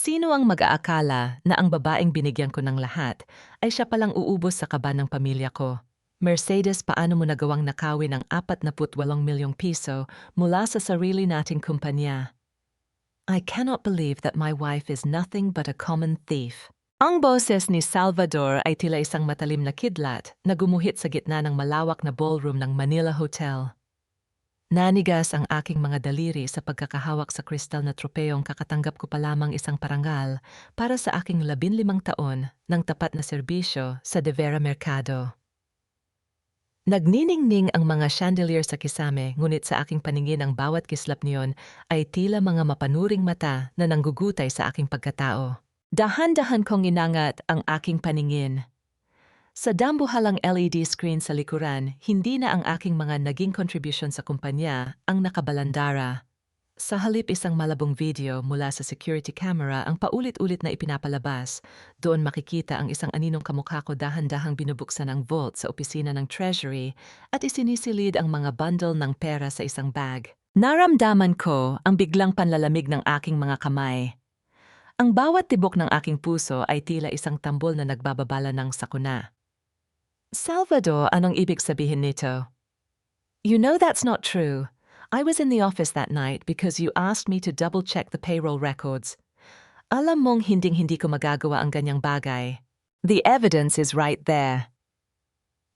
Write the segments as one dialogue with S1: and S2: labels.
S1: Sino ang mag-aakala na ang babaeng binigyan ko ng lahat ay siya palang uubos sa kaba ng pamilya ko? Mercedes, paano mo nagawang nakawin ang 48 milyong piso mula sa sarili nating kumpanya? I cannot believe that my wife is nothing but a common thief. Ang boses ni Salvador ay tila isang matalim na kidlat na gumuhit sa gitna ng malawak na ballroom ng Manila Hotel. Nanigas ang aking mga daliri sa pagkakahawak sa kristal na tropeyong kakatanggap ko pa lamang isang parangal para sa aking 15 taon ng tapat na serbisyo sa De Vera Mercado. Nagniningning ang mga chandelier sa kisame, ngunit sa aking paningin ang bawat kislap niyon ay tila mga mapanuring mata na nanggugutay sa aking pagkatao. Dahan-dahan kong inangat ang aking paningin. Sa dambuhalang LED screen sa likuran, hindi na ang aking mga naging contribution sa kumpanya ang nakabalandara. Sa halip isang malabong video mula sa security camera ang paulit-ulit na ipinapalabas, doon makikita ang isang aninong kamukha ko dahan-dahang binubuksan ang vault sa opisina ng Treasury at isinisilid ang mga bundle ng pera sa isang bag. Naramdaman ko ang biglang panlalamig ng aking mga kamay. Ang bawat tibok ng aking puso ay tila isang tambol na nagbababala ng sakuna. Salvador, anong ibig sabihin nito? You know that's not true. I was in the office that night because you asked me to double-check the payroll records. Alam mong hinding-hindi ko magagawa ang ganyang bagay. The evidence is right there.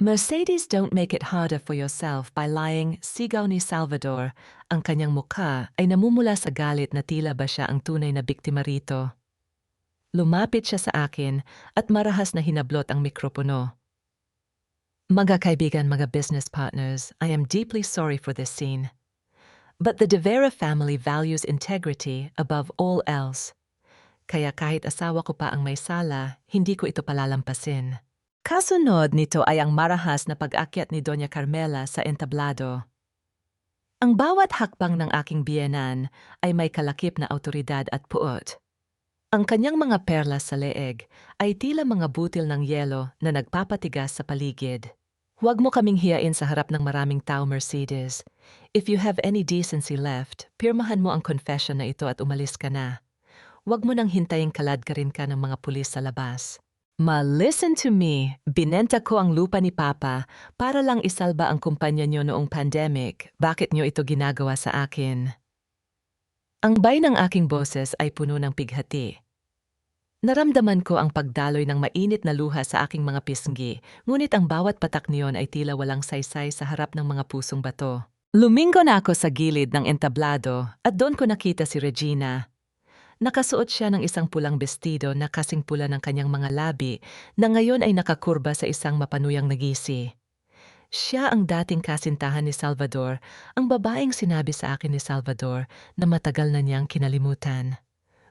S1: Mercedes, don't make it harder for yourself by lying, sigaw ni Salvador. Ang kanyang mukha ay namumula sa galit na tila ba siya ang tunay na biktima rito. Lumapit siya sa akin at marahas na hinablot ang mikropono. Mga kaibigan, mga business partners, I am deeply sorry for this scene. But the De Vera family values integrity above all else. Kaya kahit asawa ko pa ang may sala, hindi ko ito palalampasin. Kasunod nito ay ang marahas na pag-akyat ni Doña Carmela sa entablado. Ang bawat hakbang ng aking biyenan ay may kalakip na awtoridad at puot. Ang kanyang mga perlas sa leeg ay tila mga butil ng yelo na nagpapatigas sa paligid. Huwag mo kaming hiyain sa harap ng maraming tao, Mercedes. If you have any decency left, pirmahan mo ang confession na ito at umalis ka na. Huwag mo nang hintaying kaladkarin ka ng mga pulis sa labas. Listen to me. Binenta ko ang lupa ni Papa para lang isalba ang kumpanya nyo noong pandemic. Bakit nyo ito ginagawa sa akin? Ang bay ng aking boses ay puno ng pighati. Naramdaman ko ang pagdaloy ng mainit na luha sa aking mga pisngi, ngunit ang bawat patak niyon ay tila walang saysay sa harap ng mga pusong bato. Lumingon ako sa gilid ng entablado at doon ko nakita si Regina. Nakasuot siya ng isang pulang bestido na kasing pula ng kanyang mga labi na ngayon ay nakakurba sa isang mapanuyang nagisi. Siya ang dating kasintahan ni Salvador, ang babaeng sinabi sa akin ni Salvador na matagal na niyang kinalimutan.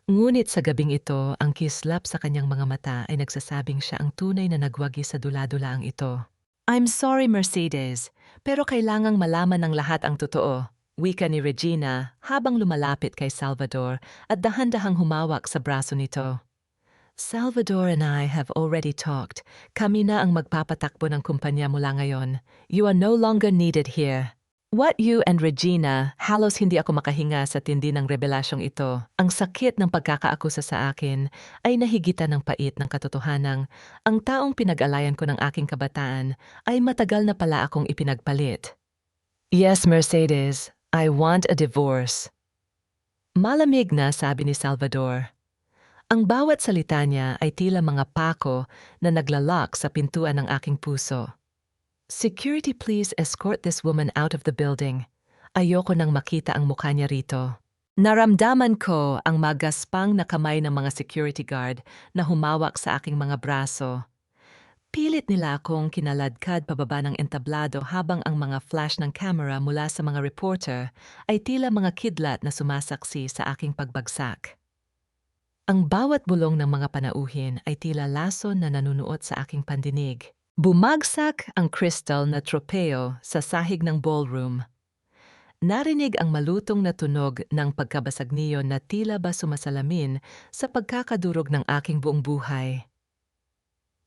S1: Ngunit sa gabing ito, ang kislap sa kanyang mga mata ay nagsasabing siya ang tunay na nagwagi sa dula-dulaang ito. I'm sorry, Mercedes, pero kailangang malaman ng lahat ang totoo. Wika ni Regina habang lumalapit kay Salvador at dahan-dahang humawak sa braso nito. Salvador and I have already talked. Kami na ang magpapatakbo ng kumpanya mula ngayon. You are no longer needed here. What you and Regina, halos hindi ako makahinga sa tindi ng rebelasyong ito. Ang sakit ng pagkakaakusa sa akin ay nahigitan ng pait ng katotohanang ang taong pinag-alayan ko ng aking kabataan ay matagal na pala akong ipinagpalit. Yes, Mercedes, I want a divorce. Malamig na sabi ni Salvador. Ang bawat salita niya ay tila mga pako na naglalak sa pintuan ng aking puso. Security, please escort this woman out of the building. Ayoko nang makita ang mukha niya rito. Naramdaman ko ang magaspang na kamay ng mga security guard na humawak sa aking mga braso. Pilit nila akong kinaladkad pababa ng entablado habang ang mga flash ng camera mula sa mga reporter ay tila mga kidlat na sumasaksi sa aking pagbagsak. Ang bawat bulong ng mga panauhin ay tila lason na nanunuot sa aking pandinig. Bumagsak ang crystal na tropeo sa sahig ng ballroom. Narinig ang malutong na tunog ng pagkabasag niyon na tila ba sumasalamin sa pagkakadurog ng aking buong buhay.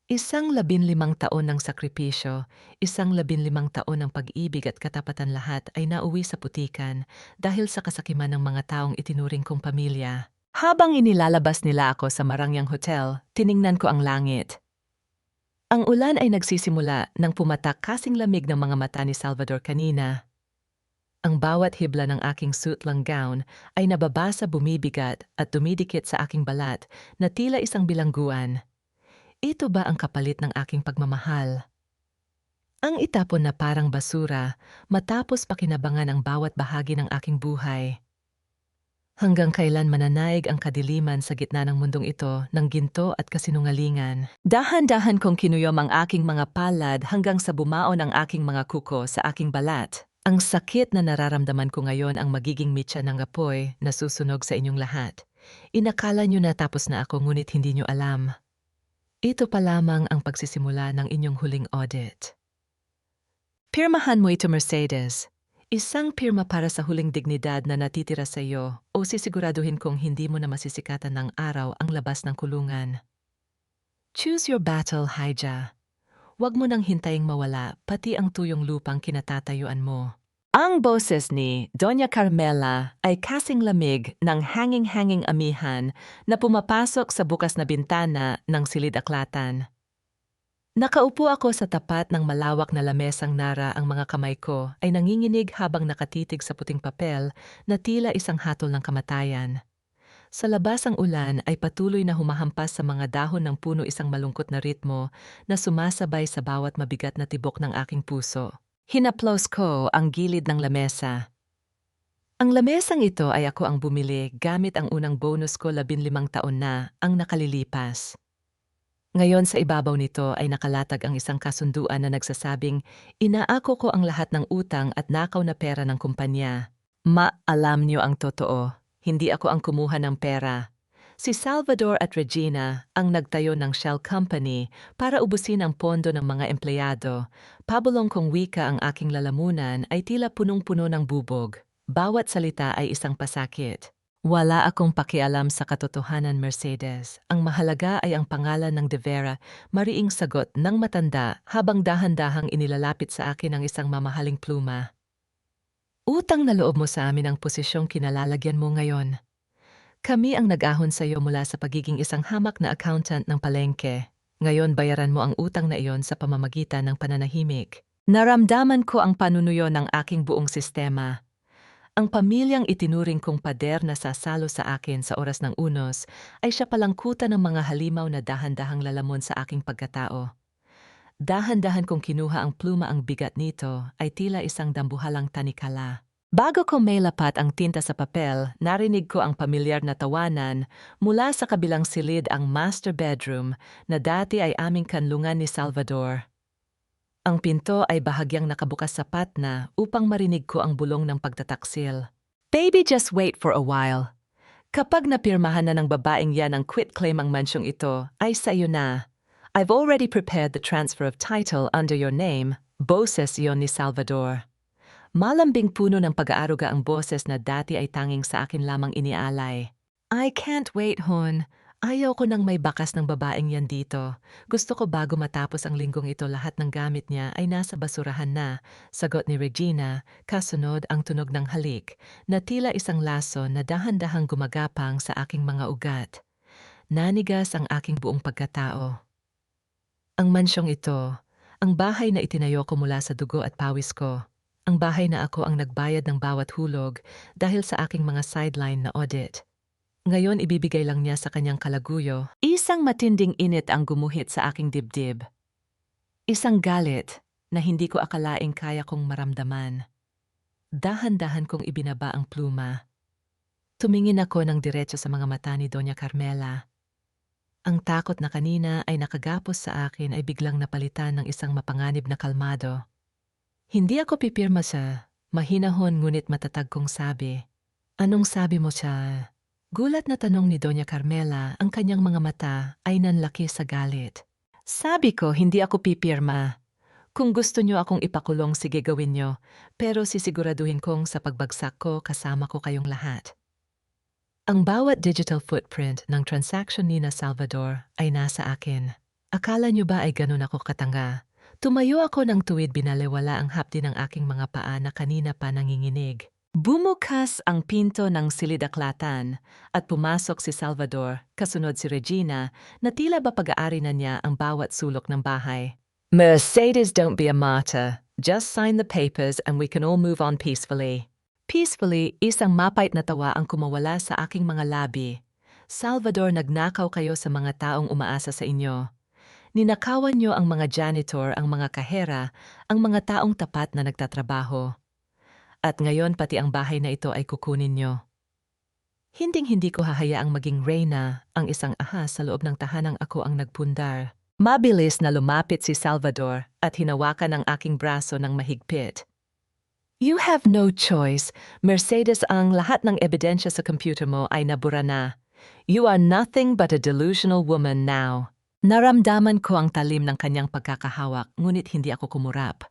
S1: Isang 15 taon ng sakripisyo, isang 15 taon ng pag-ibig at katapatan lahat ay nauwi sa putikan dahil sa kasakiman ng mga taong itinuring kong pamilya. Habang inilalabas nila ako sa marangyang hotel, tiningnan ko ang langit. Ang ulan ay nagsisimula nang pumatak kasing lamig ng mga mata ni Salvador kanina. Ang bawat hibla ng aking suit-lang gown ay nababasa, bumibigat at dumidikit sa aking balat na tila isang bilangguan. Ito ba ang kapalit ng aking pagmamahal? Ang itapon na parang basura matapos pakinabangan ang bawat bahagi ng aking buhay. Hanggang kailan mananaig ang kadiliman sa gitna ng mundong ito ng ginto at kasinungalingan? Dahan-dahan kong kinuyom ang aking mga palad hanggang sa bumaon ang aking mga kuko sa aking balat. Ang sakit na nararamdaman ko ngayon ang magiging mitya ng apoy na susunog sa inyong lahat. Inakala nyo na tapos na ako ngunit hindi nyo alam. Ito pa lamang ang pagsisimula ng inyong huling audit. Pirmahan mo ito, Mercedes. Isang pirma para sa huling dignidad na natitira sa iyo o sisiguraduhin kong hindi mo na masisikatan ng araw ang labas ng kulungan. Choose your battle, Hija. Huwag mo nang hintaying mawala pati ang tuyong lupang kinatatayuan mo. Ang boses ni Doña Carmela ay kasing lamig ng hanging-hanging amihan na pumapasok sa bukas na bintana ng silid-aklatan. Nakaupo ako sa tapat ng malawak na lamesang nara, ang mga kamay ko ay nanginginig habang nakatitig sa puting papel na tila isang hatol ng kamatayan. Sa labas ang ulan ay patuloy na humahampas sa mga dahon ng puno, isang malungkot na ritmo na sumasabay sa bawat mabigat na tibok ng aking puso. Hinaplos ko ang gilid ng lamesa. Ang lamesang ito ay ako ang bumili gamit ang unang bonus ko 15 taon na ang nakalilipas. Ngayon sa ibabaw nito ay nakalatag ang isang kasunduan na nagsasabing inaako ko ang lahat ng utang at nakaw na pera ng kumpanya. Alam niyo ang totoo, hindi ako ang kumuha ng pera. Si Salvador at Regina ang nagtayo ng shell company para ubusin ang pondo ng mga empleyado. Pabulong kong wika, ang aking lalamunan ay tila punong-puno ng bubog. Bawat salita ay isang pasakit. Wala akong pakialam sa katotohanan, Mercedes. Ang mahalaga ay ang pangalan ng De Vera, mariing sagot ng matanda habang dahan-dahang inilalapit sa akin ang isang mamahaling pluma. Utang na loob mo sa amin ang posisyong kinalalagyan mo ngayon. Kami ang nag-ahon sa iyo mula sa pagiging isang hamak na accountant ng palengke. Ngayon bayaran mo ang utang na iyon sa pamamagitan ng pananahimik. Naramdaman ko ang panunuyo ng aking buong sistema. Ang pamilyang itinuring kong pader na sasalo sa akin sa oras ng unos ay siya palangkutan ng mga halimaw na dahan-dahang lalamon sa aking pagkatao. Dahan-dahan kong kinuha ang pluma, ang bigat nito ay tila isang dambuhalang tanikala. Bago ko may lapat ang tinta sa papel, narinig ko ang pamilyar na tawanan mula sa kabilang silid, ang master bedroom na dati ay aming kanlungan ni Salvador. Ang pinto ay bahagyang nakabukas sapat na upang marinig ko ang bulong ng pagtataksil. Baby, just wait for a while. Kapag napirmahan na ng babaeng yan ang quitclaim, ang mansyong ito ay sa iyo na. I've already prepared the transfer of title under your name. Boses iyon ni Salvador. Malambing puno ng pag-aaruga ang boses na dati ay tanging sa akin lamang inialay. I can't wait, hon. Ayaw ko nang may bakas ng babaeng yan dito. Gusto ko bago matapos ang linggong ito lahat ng gamit niya ay nasa basurahan na, sagot ni Regina, kasunod ang tunog ng halik, na tila isang laso na dahan-dahang gumagapang sa aking mga ugat. Nanigas ang aking buong pagkatao. Ang mansyong ito, ang bahay na itinayo ko mula sa dugo at pawis ko, ang bahay na ako ang nagbayad ng bawat hulog dahil sa aking mga sideline na audit. Ngayon ibibigay lang niya sa kanyang kalaguyo. Isang matinding init ang gumuhit sa aking dibdib. Isang galit na hindi ko akalaing kaya kong maramdaman. Dahan-dahan kong ibinaba ang pluma. Tumingin ako ng diretso sa mga mata ni Doña Carmela. Ang takot na kanina ay nakagapos sa akin ay biglang napalitan ng isang mapanganib na kalmado. Hindi ako pipirma sa mahinahon ngunit matatag kong sabi. Anong sabi mo siya? Gulat na tanong ni Doña Carmela, ang kanyang mga mata ay nanlaki sa galit. Sabi ko, hindi ako pipirma. Kung gusto niyo akong ipakulong, sige gawin niyo, pero sisiguraduhin kong sa pagbagsak ko kasama ko kayong lahat. Ang bawat digital footprint ng transaction ni na Salvador ay nasa akin. Akala niyo ba ay ganun ako katanga? Tumayo ako ng tuwid, binalewala ang hapdi ng aking mga paa na kanina pa nanginginig. Bumukas ang pinto ng silidaklatan at pumasok si Salvador, kasunod si Regina, na tila ba pag-aari na niya ang bawat sulok ng bahay. Mercedes, don't be a martyr. Just sign the papers and we can all move on peacefully. Peacefully, isang mapait na tawa ang kumawala sa aking mga labi. Salvador, nagnakaw kayo sa mga taong umaasa sa inyo. Ninakawan niyo ang mga janitor, ang mga kahera, ang mga taong tapat na nagtatrabaho. At ngayon pati ang bahay na ito ay kukunin niyo. Hinding-hindi ko hahayaang maging reyna ang isang ahas sa loob ng tahanang ako ang nagpundar. Mabilis na lumapit si Salvador at hinawakan ang aking braso ng mahigpit. You have no choice. Mercedes, ang lahat ng ebidensya sa computer mo ay nabura na. You are nothing but a delusional woman now. Naramdaman ko ang talim ng kanyang pagkakahawak, ngunit hindi ako kumurap.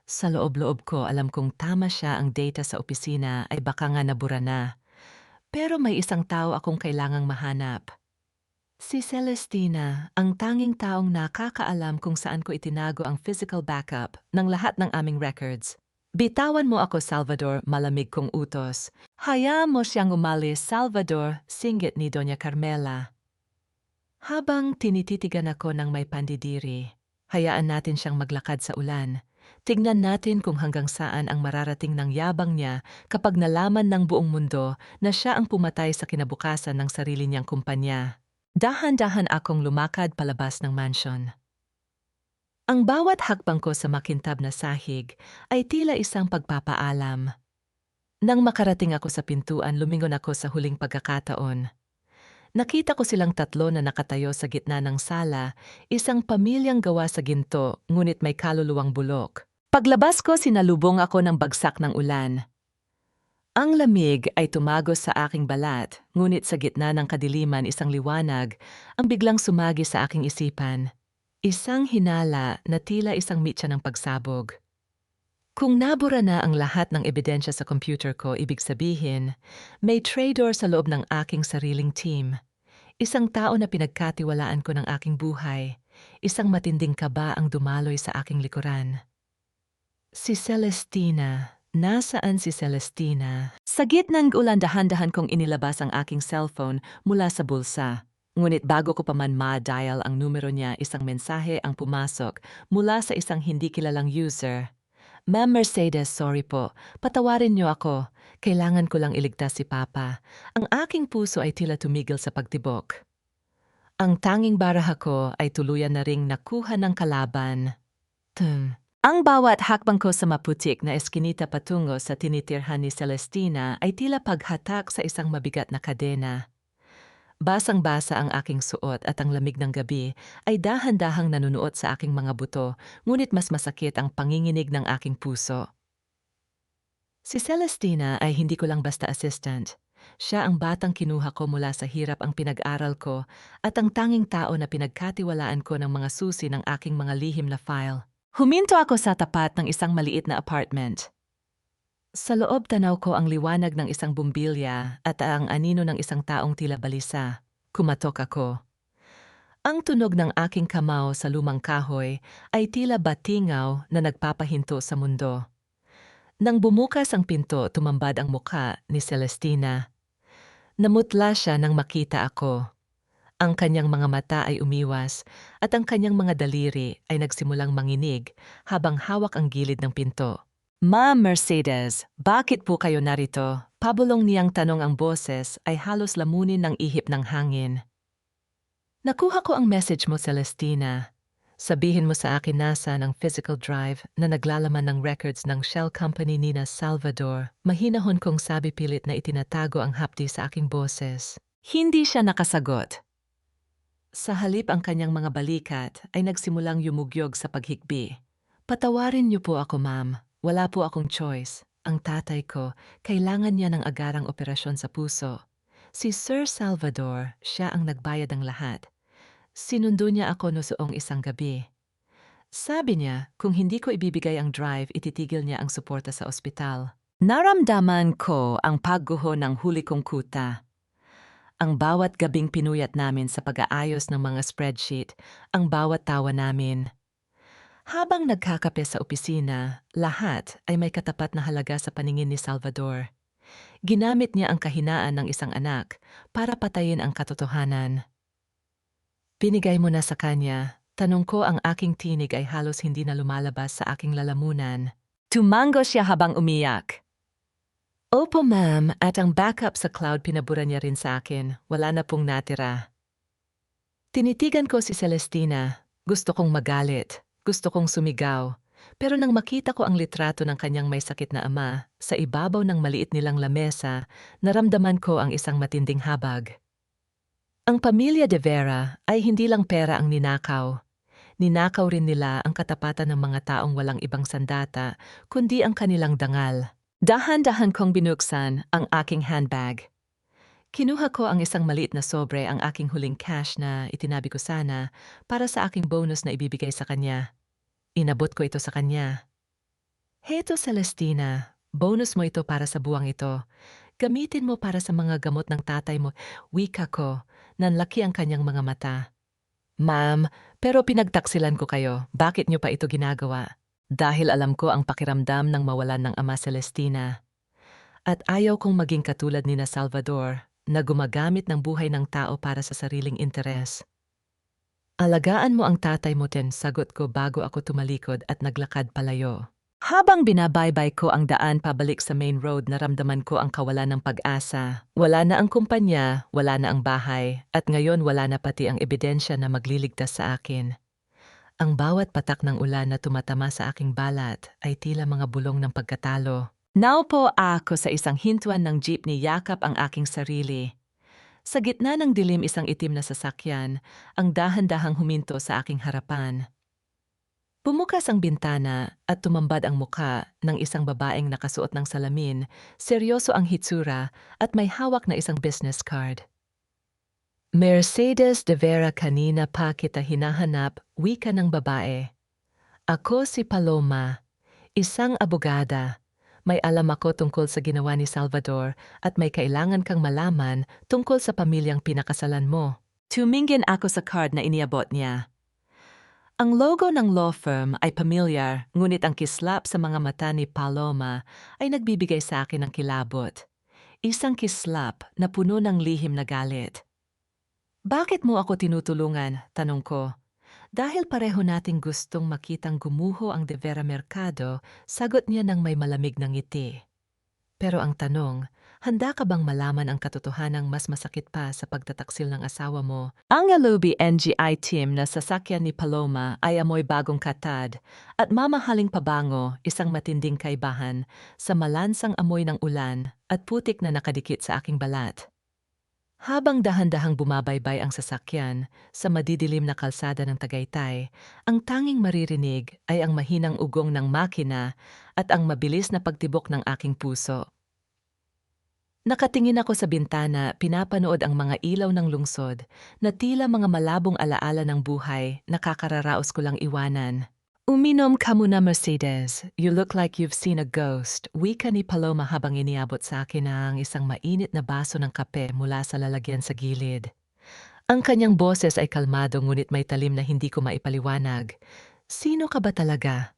S1: Sa loob-loob ko, alam kong tama siya, ang data sa opisina ay baka nga nabura na. Pero may isang tao akong kailangang mahanap. Si Celestina, ang tanging taong nakakaalam kung saan ko itinago ang physical backup ng lahat ng aming records. Bitawan mo ako, Salvador, malamig kong utos. Hayaan mo siyang umalis, Salvador, singgit ni Doña Carmela. Habang tinititigan ako ng may pandidiri, hayaan natin siyang maglakad sa ulan. Tignan natin kung hanggang saan ang mararating ng yabang niya kapag nalaman ng buong mundo na siya ang pumatay sa kinabukasan ng sarili niyang kumpanya. Dahan-dahan akong lumakad palabas ng mansion. Ang bawat hakbang ko sa makintab na sahig ay tila isang pagpapaalam. Nang makarating ako sa pintuan, lumingon ako sa huling pagkakataon. Nakita ko silang tatlo na nakatayo sa gitna ng sala, isang pamilyang gawa sa ginto, ngunit may kaluluwang bulok. Paglabas ko, sinalubong ako ng bagsak ng ulan. Ang lamig ay tumagos sa aking balat, ngunit sa gitna ng kadiliman, isang liwanag ang biglang sumagi sa aking isipan. Isang hinala na tila isang mitya ng pagsabog. Kung nabura na ang lahat ng ebidensya sa computer ko, ibig sabihin, may traitor sa loob ng aking sariling team. Isang tao na pinagkatiwalaan ko ng aking buhay. Isang matinding kaba ang dumaloy sa aking likuran. Si Celestina. Nasaan si Celestina? Sa gitnang ulan, dahan-dahan kong inilabas ang aking cellphone mula sa bulsa. Ngunit bago ko pa man ma-dial ang numero niya, isang mensahe ang pumasok mula sa isang hindi kilalang user. Ma'am Mercedes, sorry po. Patawarin niyo ako. Kailangan ko lang iligtas si Papa. Ang aking puso ay tila tumigil sa pagtibok. Ang tanging baraha ko ay tuluyan na ring nakuha ng kalaban. Ang bawat hakbang ko sa maputik na eskinita patungo sa tinitirhan ni Celestina ay tila paghatak sa isang mabigat na kadena. Basang-basa ang aking suot at ang lamig ng gabi ay dahan-dahang nanunuot sa aking mga buto, ngunit mas masakit ang panginginig ng aking puso. Si Celestina ay hindi ko lang basta assistant. Siya ang batang kinuha ko mula sa hirap, ang pinag-aral ko, at ang tanging tao na pinagkatiwalaan ko ng mga susi ng aking mga lihim na file. Huminto ako sa tapat ng isang maliit na apartment. Sa loob, tanaw ko ang liwanag ng isang bumbilya at ang anino ng isang taong tila balisa. Kumatok ako. Ang tunog ng aking kamao sa lumang kahoy ay tila batingaw na nagpapahinto sa mundo. Nang bumukas ang pinto, tumambad ang mukha ni Celestina. Namutla siya nang makita ako. Ang kanyang mga mata ay umiwas at ang kanyang mga daliri ay nagsimulang manginig habang hawak ang gilid ng pinto. Ma'am Mercedes, bakit po kayo narito? Pabulong niyang tanong, ang boses ay halos lamunin ng ihip ng hangin. Nakuha ko ang message mo, Celestina. Sabihin mo sa akin nasa ng physical drive na naglalaman ng records ng shell company ni na Salvador. Mahinahon kong sabi, pilit na itinatago ang hapdi sa aking boses. Hindi siya nakasagot. Sa halip, ang kanyang mga balikat ay nagsimulang yumugyog sa paghikbi. Patawarin niyo po ako, ma'am. Wala po akong choice. Ang tatay ko, kailangan niya ng agarang operasyon sa puso. Si Sir Salvador, siya ang nagbayad ng lahat. Sinundo niya ako noong isang gabi. Sabi niya, kung hindi ko ibibigay ang drive, ititigil niya ang suporta sa ospital. Naramdaman ko ang pagguho ng huli kong kuta. Ang bawat gabing pinuyat namin sa pag-aayos ng mga spreadsheet, ang bawat tawa namin. Habang nagkakape sa opisina, lahat ay may katapat na halaga sa paningin ni Salvador. Ginamit niya ang kahinaan ng isang anak para patayin ang katotohanan. Binigay mo na sa kanya. Tanong ko, ang aking tinig ay halos hindi na lumalabas sa aking lalamunan. Tumango siya habang umiyak. Opo ma'am, at ang backup sa cloud pinabura niya rin sa akin. Wala na pong natira. Tinitigan ko si Celestina. Gusto kong magalit. Gusto kong sumigaw. Pero nang makita ko ang litrato ng kanyang may sakit na ama, sa ibabaw ng maliit nilang lamesa, naramdaman ko ang isang matinding habag. Ang pamilya de Vera ay hindi lang pera ang ninakaw. Ninakaw rin nila ang katapatan ng mga taong walang ibang sandata, kundi ang kanilang dangal. Dahan-dahan kong binuksan ang aking handbag. Kinuha ko ang isang maliit na sobre, ang aking huling cash na itinabi ko sana para sa aking bonus na ibibigay sa kanya. Inabot ko ito sa kanya. Heto Celestina, bonus mo ito para sa buwang ito. Gamitin mo para sa mga gamot ng tatay mo. Wika ko, nanlaki ang kanyang mga mata. Ma'am, pero pinagtaksilan ko kayo. Bakit niyo pa ito ginagawa? Dahil alam ko ang pakiramdam ng mawalan ng ama, Celestina. At ayaw kong maging katulad ni na Salvador na gumagamit ng buhay ng tao para sa sariling interes. Alagaan mo ang tatay mo, Ten, sagot ko bago ako tumalikod at naglakad palayo. Habang binabaybay ko ang daan pabalik sa main road, naramdaman ko ang kawalan ng pag-asa. Wala na ang kumpanya, wala na ang bahay, at ngayon wala na pati ang ebidensya na magliligtas sa akin. Ang bawat patak ng ulan na tumatama sa aking balat ay tila mga bulong ng pagkatalo. Naupo ako sa isang hintuan ng jeepney, yakap ang aking sarili. Sa gitna ng dilim, isang itim na sasakyan ang dahan-dahang huminto sa aking harapan. Bumukas ang bintana at tumambad ang muka ng isang babaeng nakasuot ng salamin, seryoso ang hitsura at may hawak na isang business card. Mercedes de Vera, kanina pa kita hinahanap, wika ng babae. Ako si Paloma, isang abogada. May alam ako tungkol sa ginawa ni Salvador at may kailangan kang malaman tungkol sa pamilyang pinakasalan mo. Tumingin ako sa card na iniabot niya. Ang logo ng law firm ay pamilyar, ngunit ang kislap sa mga mata ni Paloma ay nagbibigay sa akin ng kilabot. Isang kislap na puno ng lihim na galit. Bakit mo ako tinutulungan? Tanong ko. Dahil pareho nating gustong makitang gumuho ang De Vera Mercado, sagot niya ng may malamig na ngiti. Pero ang tanong, handa ka bang malaman ang katotohanang mas masakit pa sa pagtataksil ng asawa mo? Ang Alubi NGI team na sasakyan ni Paloma ay amoy bagong katad at mamahaling pabango, isang matinding kaibahan sa malansang amoy ng ulan at putik na nakadikit sa aking balat. Habang dahan-dahang bumabaybay ang sasakyan sa madidilim na kalsada ng Tagaytay, ang tanging maririnig ay ang mahinang ugong ng makina at ang mabilis na pagtibok ng aking puso. Nakatingin ako sa bintana, pinapanood ang mga ilaw ng lungsod na tila mga malabong alaala ng buhay, nakakararaos ko lang iwanan. Uminom ka muna, Mercedes. You look like you've seen a ghost. Wika ni Paloma habang iniabot sa akin ang isang mainit na baso ng kape mula sa lalagyan sa gilid. Ang kanyang boses ay kalmado ngunit may talim na hindi ko maipaliwanag. Sino ka ba talaga?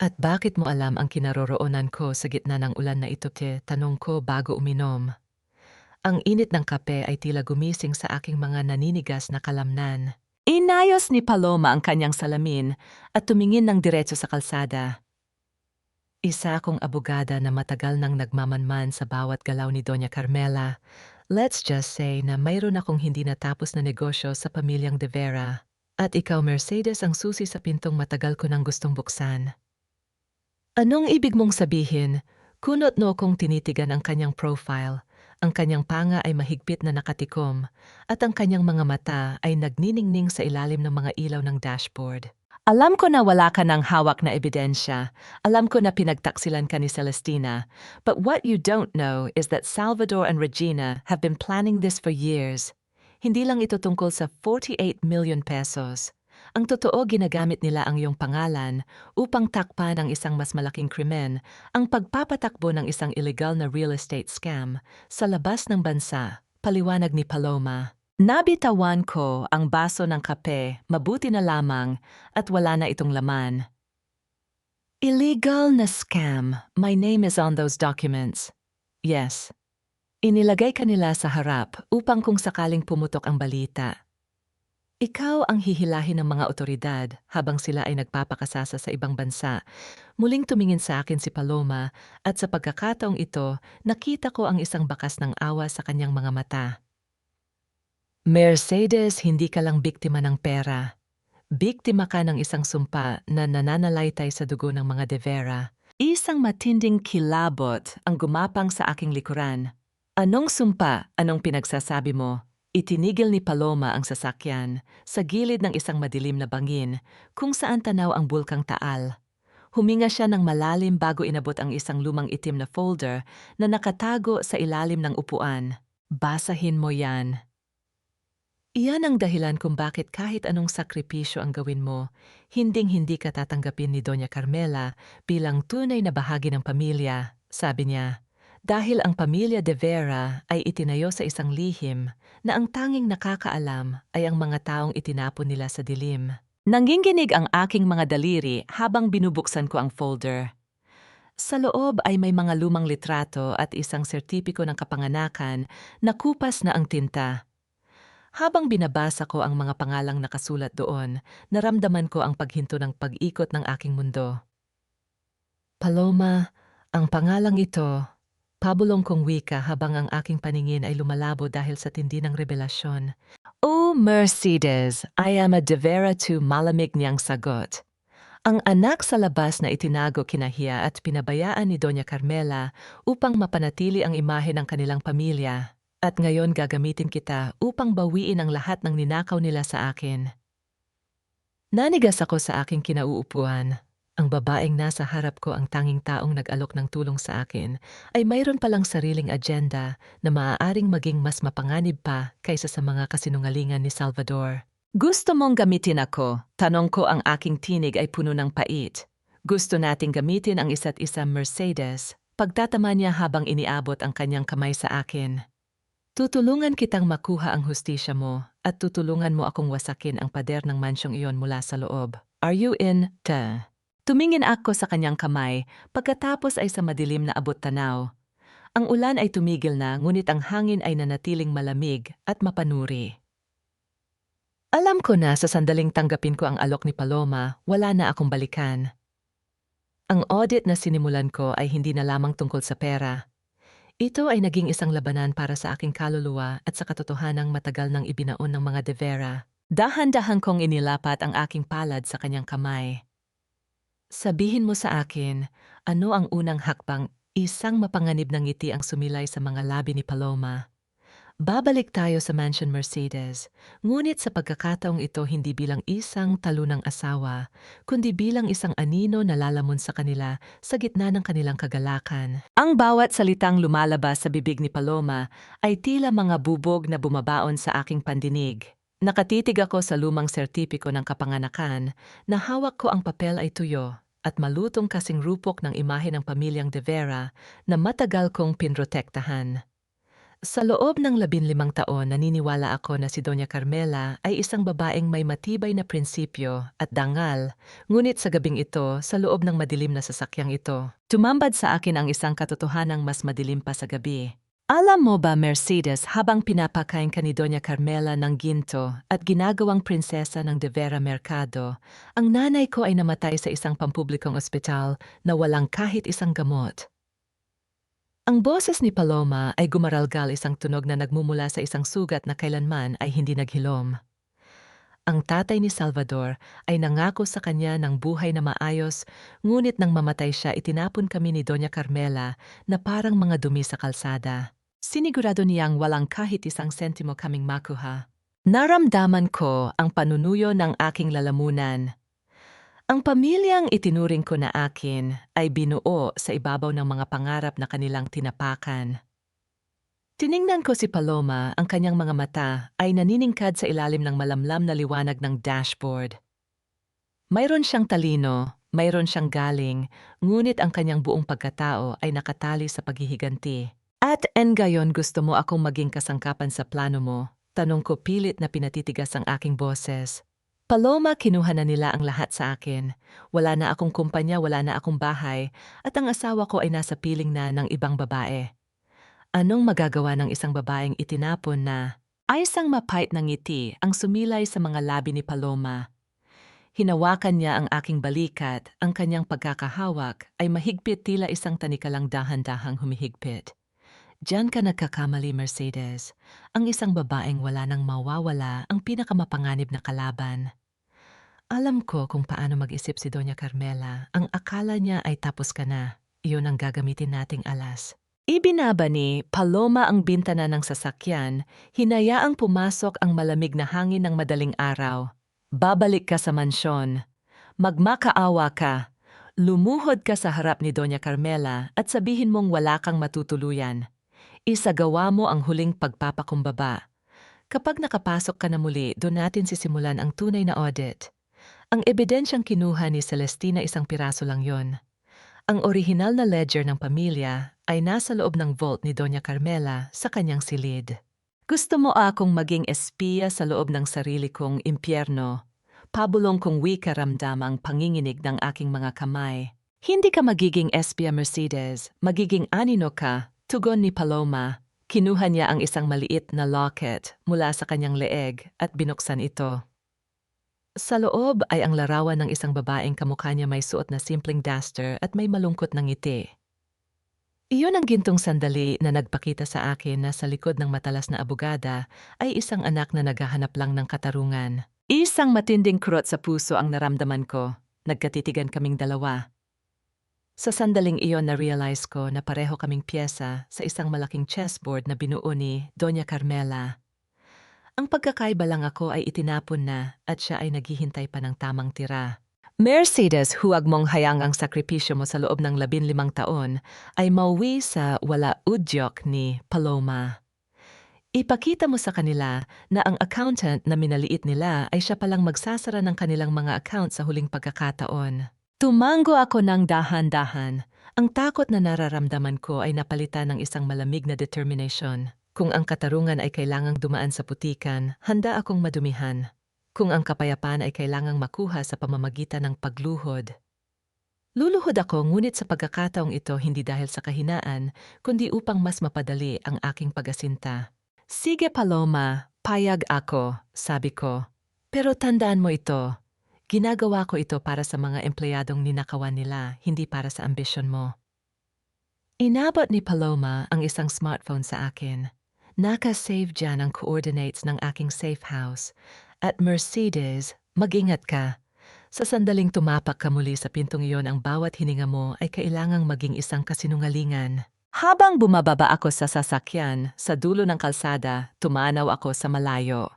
S1: At bakit mo alam ang kinaroroonan ko sa gitna ng ulan na ito, te? Tanong ko bago uminom. Ang init ng kape ay tila gumising sa aking mga naninigas na kalamnan. Inayos ni Paloma ang kanyang salamin at tumingin ng diretso sa kalsada. Isa akong abogada na matagal nang nagmamanman sa bawat galaw ni Doña Carmela. Let's just say na mayroon akong hindi natapos na negosyo sa pamilyang De Vera. At ikaw, Mercedes, ang susi sa pintong matagal ko nang gustong buksan. Anong ibig mong sabihin? Kunot no kong tinitigan ang kanyang profile. Ang kanyang panga ay mahigpit na nakatikom at ang kanyang mga mata ay nagniningning sa ilalim ng mga ilaw ng dashboard. Alam ko na wala ka ng hawak na ebidensya. Alam ko na pinagtaksilan ka ni Celestina. But what you don't know is that Salvador and Regina have been planning this for years. Hindi lang ito tungkol sa 48 million pesos. Ang totoo, ginagamit nila ang iyong pangalan upang takpan ang isang mas malaking krimen, ang pagpapatakbo ng isang illegal na real estate scam sa labas ng bansa, paliwanag ni Paloma. Nabitawan ko ang baso ng kape, mabuti na lamang at wala na itong laman. Illegal na scam. My name is on those documents. Yes. Inilagay kanila sa harap upang kung sakaling pumutok ang balita. Ikaw ang hihilahin ng mga otoridad habang sila ay nagpapakasasa sa ibang bansa. Muling tumingin sa akin si Paloma at sa pagkakataong ito, nakita ko ang isang bakas ng awa sa kanyang mga mata. Mercedes, hindi ka lang biktima ng pera. Biktima ka ng isang sumpa na nananalaytay sa dugo ng mga De Vera. Isang matinding kilabot ang gumapang sa aking likuran. Anong sumpa? Anong pinagsasabi mo? Itinigil ni Paloma ang sasakyan sa gilid ng isang madilim na bangin kung saan tanaw ang bulkang Taal. Huminga siya ng malalim bago inabot ang isang lumang itim na folder na nakatago sa ilalim ng upuan. Basahin mo yan. Iyan ang dahilan kung bakit kahit anong sakripisyo ang gawin mo, hinding-hindi ka tatanggapin ni Doña Carmela bilang tunay na bahagi ng pamilya, sabi niya. Dahil ang pamilya De Vera ay itinayo sa isang lihim na ang tanging nakakaalam ay ang mga taong itinapon nila sa dilim. Nanginginig ang aking mga daliri habang binubuksan ko ang folder. Sa loob ay may mga lumang litrato at isang sertipiko ng kapanganakan na kupas na ang tinta. Habang binabasa ko ang mga pangalang nakasulat doon, naramdaman ko ang paghinto ng pag-ikot ng aking mundo. Paloma, ang pangalang ito. Pabulong kong wika habang ang aking paningin ay lumalabo dahil sa tindi ng revelasyon. Oh, Mercedes, I am a De Vera too, malamig niyang sagot. Ang anak sa labas na itinago kinahiya at pinabayaan ni Doña Carmela upang mapanatili ang imahe ng kanilang pamilya. At ngayon gagamitin kita upang bawiin ang lahat ng ninakaw nila sa akin. Nanigas ako sa aking kinauupuan. Ang babaeng nasa harap ko, ang tanging taong nag-alok ng tulong sa akin, ay mayroon palang sariling agenda na maaaring maging mas mapanganib pa kaysa sa mga kasinungalingan ni Salvador. Gusto mong gamitin ako? Tanong ko, ang aking tinig ay puno ng pait. Gusto nating gamitin ang isa't isa, Mercedes. Pagtatama niya habang iniabot ang kanyang kamay sa akin. Tutulungan kitang makuha ang hustisya mo at tutulungan mo akong wasakin ang pader ng mansyong iyon mula sa loob. Are you in? Tumingin ako sa kanyang kamay, pagkatapos ay sa madilim na abot-tanaw. Ang ulan ay tumigil na, ngunit ang hangin ay nanatiling malamig at mapanuri. Alam ko na sa sandaling tanggapin ko ang alok ni Paloma, wala na akong balikan. Ang audit na sinimulan ko ay hindi na lamang tungkol sa pera. Ito ay naging isang labanan para sa aking kaluluwa at sa katotohanang matagal nang ibinaon ng mga De Vera. Dahan-dahan kong inilapat ang aking palad sa kanyang kamay. Sabihin mo sa akin, ano ang unang hakbang? Isang mapanganib ng ngiti ang sumilay sa mga labi ni Paloma. Babalik tayo sa Mansion Mercedes, ngunit sa pagkakataong ito hindi bilang isang talunang asawa, kundi bilang isang anino na lalamon sa kanila sa gitna ng kanilang kagalakan. Ang bawat salitang lumalabas sa bibig ni Paloma ay tila mga bubog na bumabaon sa aking pandinig. Nakatitig ako sa lumang sertipiko ng kapanganakan na hawak ko, ang papel ay tuyo at malutong kasing rupok ng imahe ng pamilyang De Vera na matagal kong pinrotektahan. Sa loob ng 15 taon, naniniwala ako na si Doña Carmela ay isang babaeng may matibay na prinsipyo at dangal, ngunit sa gabing ito, sa loob ng madilim na sasakyang ito, tumambad sa akin ang isang katotohanang mas madilim pa sa gabi. Alam mo ba, Mercedes, habang pinapakain ka ni Doña Carmela ng ginto at ginagawang prinsesa ng De Vera Mercado, ang nanay ko ay namatay sa isang pampublikong ospital na walang kahit isang gamot. Ang boses ni Paloma ay gumaralgal, isang tunog na nagmumula sa isang sugat na kailanman ay hindi naghilom. Ang tatay ni Salvador ay nangako sa kanya ng buhay na maayos, ngunit nang mamatay siya, itinapon kami ni Doña Carmela na parang mga dumi sa kalsada. Sinigurado niyang walang kahit isang sentimo kaming makuha. Naramdaman ko ang panunuyo ng aking lalamunan. Ang pamilyang itinuring ko na akin ay binuo sa ibabaw ng mga pangarap na kanilang tinapakan. Tiningnan ko si Paloma, ang kanyang mga mata ay naniningkad sa ilalim ng malamlam na liwanag ng dashboard. Mayroon siyang talino, mayroon siyang galing, ngunit ang kanyang buong pagkatao ay nakatali sa paghihiganti. At gayon gusto mo akong maging kasangkapan sa plano mo. Tanong ko pilit na pinatitigas ang aking boses. Paloma, kinuha na nila ang lahat sa akin. Wala na akong kumpanya, wala na akong bahay, at ang asawa ko ay nasa piling na ng ibang babae. Anong magagawa ng isang babaeng itinapon na? Ay isang mapait na ngiti ang sumilay sa mga labi ni Paloma. Hinawakan niya ang aking balikat, ang kanyang pagkakahawak ay mahigpit tila isang tanikalang dahan-dahang humihigpit. Diyan ka nagkakamali, Mercedes. Ang isang babaeng wala nang mawawala ang pinakamapanganib na kalaban. Alam ko kung paano mag-isip si Doña Carmela. Ang akala niya ay tapos ka na. Iyon ang gagamitin nating alas. Ibinaba ni Paloma ang bintana ng sasakyan, hinayaang pumasok ang malamig na hangin ng madaling araw. Babalik ka sa mansyon. Magmakaawa ka. Lumuhod ka sa harap ni Doña Carmela at sabihin mong wala kang matutuluyan. Isagawa mo ang huling pagpapakumbaba. Kapag nakapasok ka na muli, doon natin sisimulan ang tunay na audit. Ang ebidensyang kinuha ni Celestina isang piraso lang yon. Ang orihinal na ledger ng pamilya ay nasa loob ng vault ni Doña Carmela sa kanyang silid. Gusto mo akong maging espiya sa loob ng sarili kong impyerno? Pabulong kong wika ramdam ang panginginig ng aking mga kamay. Hindi ka magiging espiya, Mercedes. Magiging anino ka, tugon ni Paloma. Kinuha niya ang isang maliit na locket mula sa kanyang leeg at binuksan ito. Sa loob ay ang larawan ng isang babaeng kamukha niya may suot na simpleng duster at may malungkot na ngiti. Iyon ang gintong sandali na nagpakita sa akin na sa likod ng matalas na abogada ay isang anak na naghahanap lang ng katarungan. Isang matinding kurot sa puso ang naramdaman ko. Nagkatitigan kaming dalawa. Sa sandaling iyon na-realize ko na pareho kaming piyesa sa isang malaking chessboard na binuo ni Doña Carmela. Ang pagkakaiba lang ako ay itinapon na at siya ay naghihintay pa ng tamang tira. Mercedes, huwag mong hayang ang sakripisyo mo sa loob ng 15 taon ay mauwi sa wala udyok ni Paloma. Ipakita mo sa kanila na ang accountant na minaliit nila ay siya palang magsasara ng kanilang mga account sa huling pagkakataon. Tumango ako ng dahan-dahan. Ang takot na nararamdaman ko ay napalitan ng isang malamig na determination. Kung ang katarungan ay kailangang dumaan sa putikan, handa akong madumihan. Kung ang kapayapaan ay kailangang makuha sa pamamagitan ng pagluhod. Luluhod ako ngunit sa pagkakataong ito hindi dahil sa kahinaan, kundi upang mas mapadali ang aking pag-asinta. Sige Paloma, payag ako, sabi ko. Pero tandaan mo ito, ginagawa ko ito para sa mga empleyadong ninakawan nila, hindi para sa ambisyon mo. Inabot ni Paloma ang isang smartphone sa akin. Naka-save dyan ang coordinates ng aking safe house. At Mercedes, mag-ingat ka. Sa sandaling tumapak ka muli sa pintong iyon, ang bawat hininga mo ay kailangang maging isang kasinungalingan. Habang bumababa ako sa sasakyan, sa dulo ng kalsada, tumanaw ako sa malayo.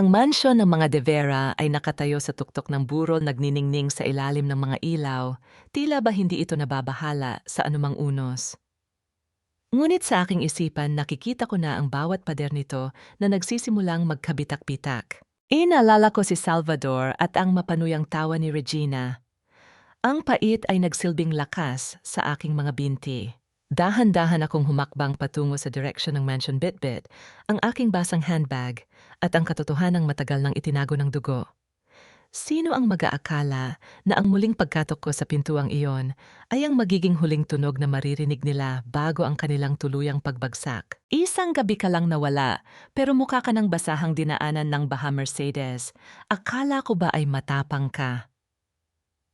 S1: Ang mansyon ng mga De Vera ay nakatayo sa tuktok ng burol nagniningning sa ilalim ng mga ilaw, tila ba hindi ito nababahala sa anumang unos. Ngunit sa aking isipan nakikita ko na ang bawat pader nito na nagsisimulang magkabitak-bitak. Inaalala ko si Salvador at ang mapanuyang tawa ni Regina. Ang pait ay nagsilbing lakas sa aking mga binti. Dahan-dahan akong humakbang patungo sa direksyon ng Mansion Bitbit, ang aking basang handbag at ang katotohanang matagal nang itinago ng dugo. Sino ang mag-aakala na ang muling pagkatok ko sa pintuang iyon ay ang magiging huling tunog na maririnig nila bago ang kanilang tuluyang pagbagsak? Isang gabi ka lang nawala, pero mukha ka ng basahang dinaanan ng baha, Mercedes. Akala ko ba ay matapang ka?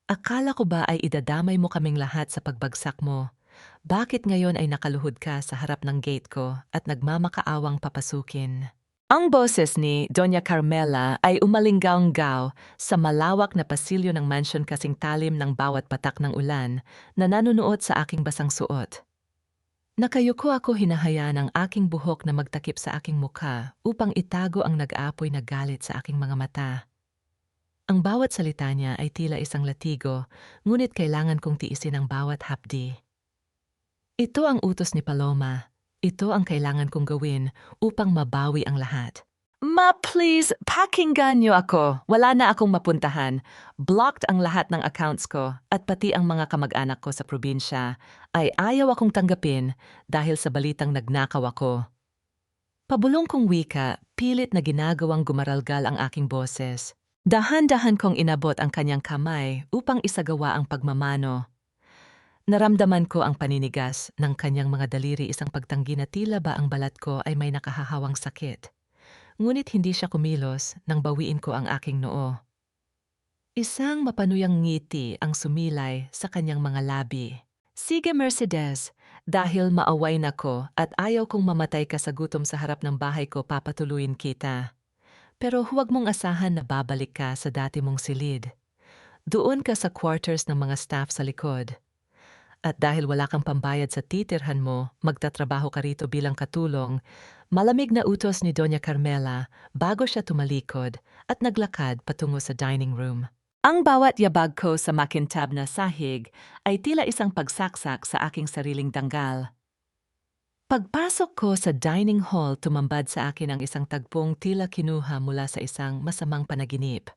S1: Akala ko ba ay idadamay mo kaming lahat sa pagbagsak mo? Bakit ngayon ay nakaluhod ka sa harap ng gate ko at nagmamakaawang papasukin? Ang boses ni Doña Carmela ay umalinggaw-nggaw sa malawak na pasilyo ng mansion kasing talim ng bawat patak ng ulan na nanunuot sa aking basang suot. Nakayuko ako, hinahayaan ang aking buhok na magtakip sa aking mukha upang itago ang nag-aapoy na galit sa aking mga mata. Ang bawat salita niya ay tila isang latigo, ngunit kailangan kong tiisin ang bawat hapdi. Ito ang utos ni Paloma. Ito ang kailangan kong gawin upang mabawi ang lahat. Ma, please, pakinggan niyo ako. Wala na akong mapuntahan. Blocked ang lahat ng accounts ko at pati ang mga kamag-anak ko sa probinsya ay ayaw akong tanggapin dahil sa balitang nagnakaw ako. Pabulong kong wika, pilit na ginagawang gumaralgal ang aking boses. Dahan-dahan kong inabot ang kanyang kamay upang isagawa ang pagmamano. Naramdaman ko ang paninigas ng kanyang mga daliri, isang pagtanggi na tila ba ang balat ko ay may nakahahawang sakit. Ngunit hindi siya kumilos nang bawiin ko ang aking noo. Isang mapanuyang ngiti ang sumilay sa kanyang mga labi. Sige Mercedes, dahil maaway na ko at ayaw kong mamatay ka sa gutom sa harap ng bahay ko, papatuluyin kita. Pero huwag mong asahan na babalik ka sa dati mong silid. Doon ka sa quarters ng mga staff sa likod. At dahil wala kang pambayad sa titirhan mo, magtatrabaho ka rito bilang katulong. Malamig na utos ni Doña Carmela bago siya tumalikod at naglakad patungo sa dining room. Ang bawat yabag ko sa makintab na sahig ay tila isang pagsaksak sa aking sariling danggal. Pagpasok ko sa dining hall, tumambad sa akin ang isang tagpong tila kinuha mula sa isang masamang panaginip.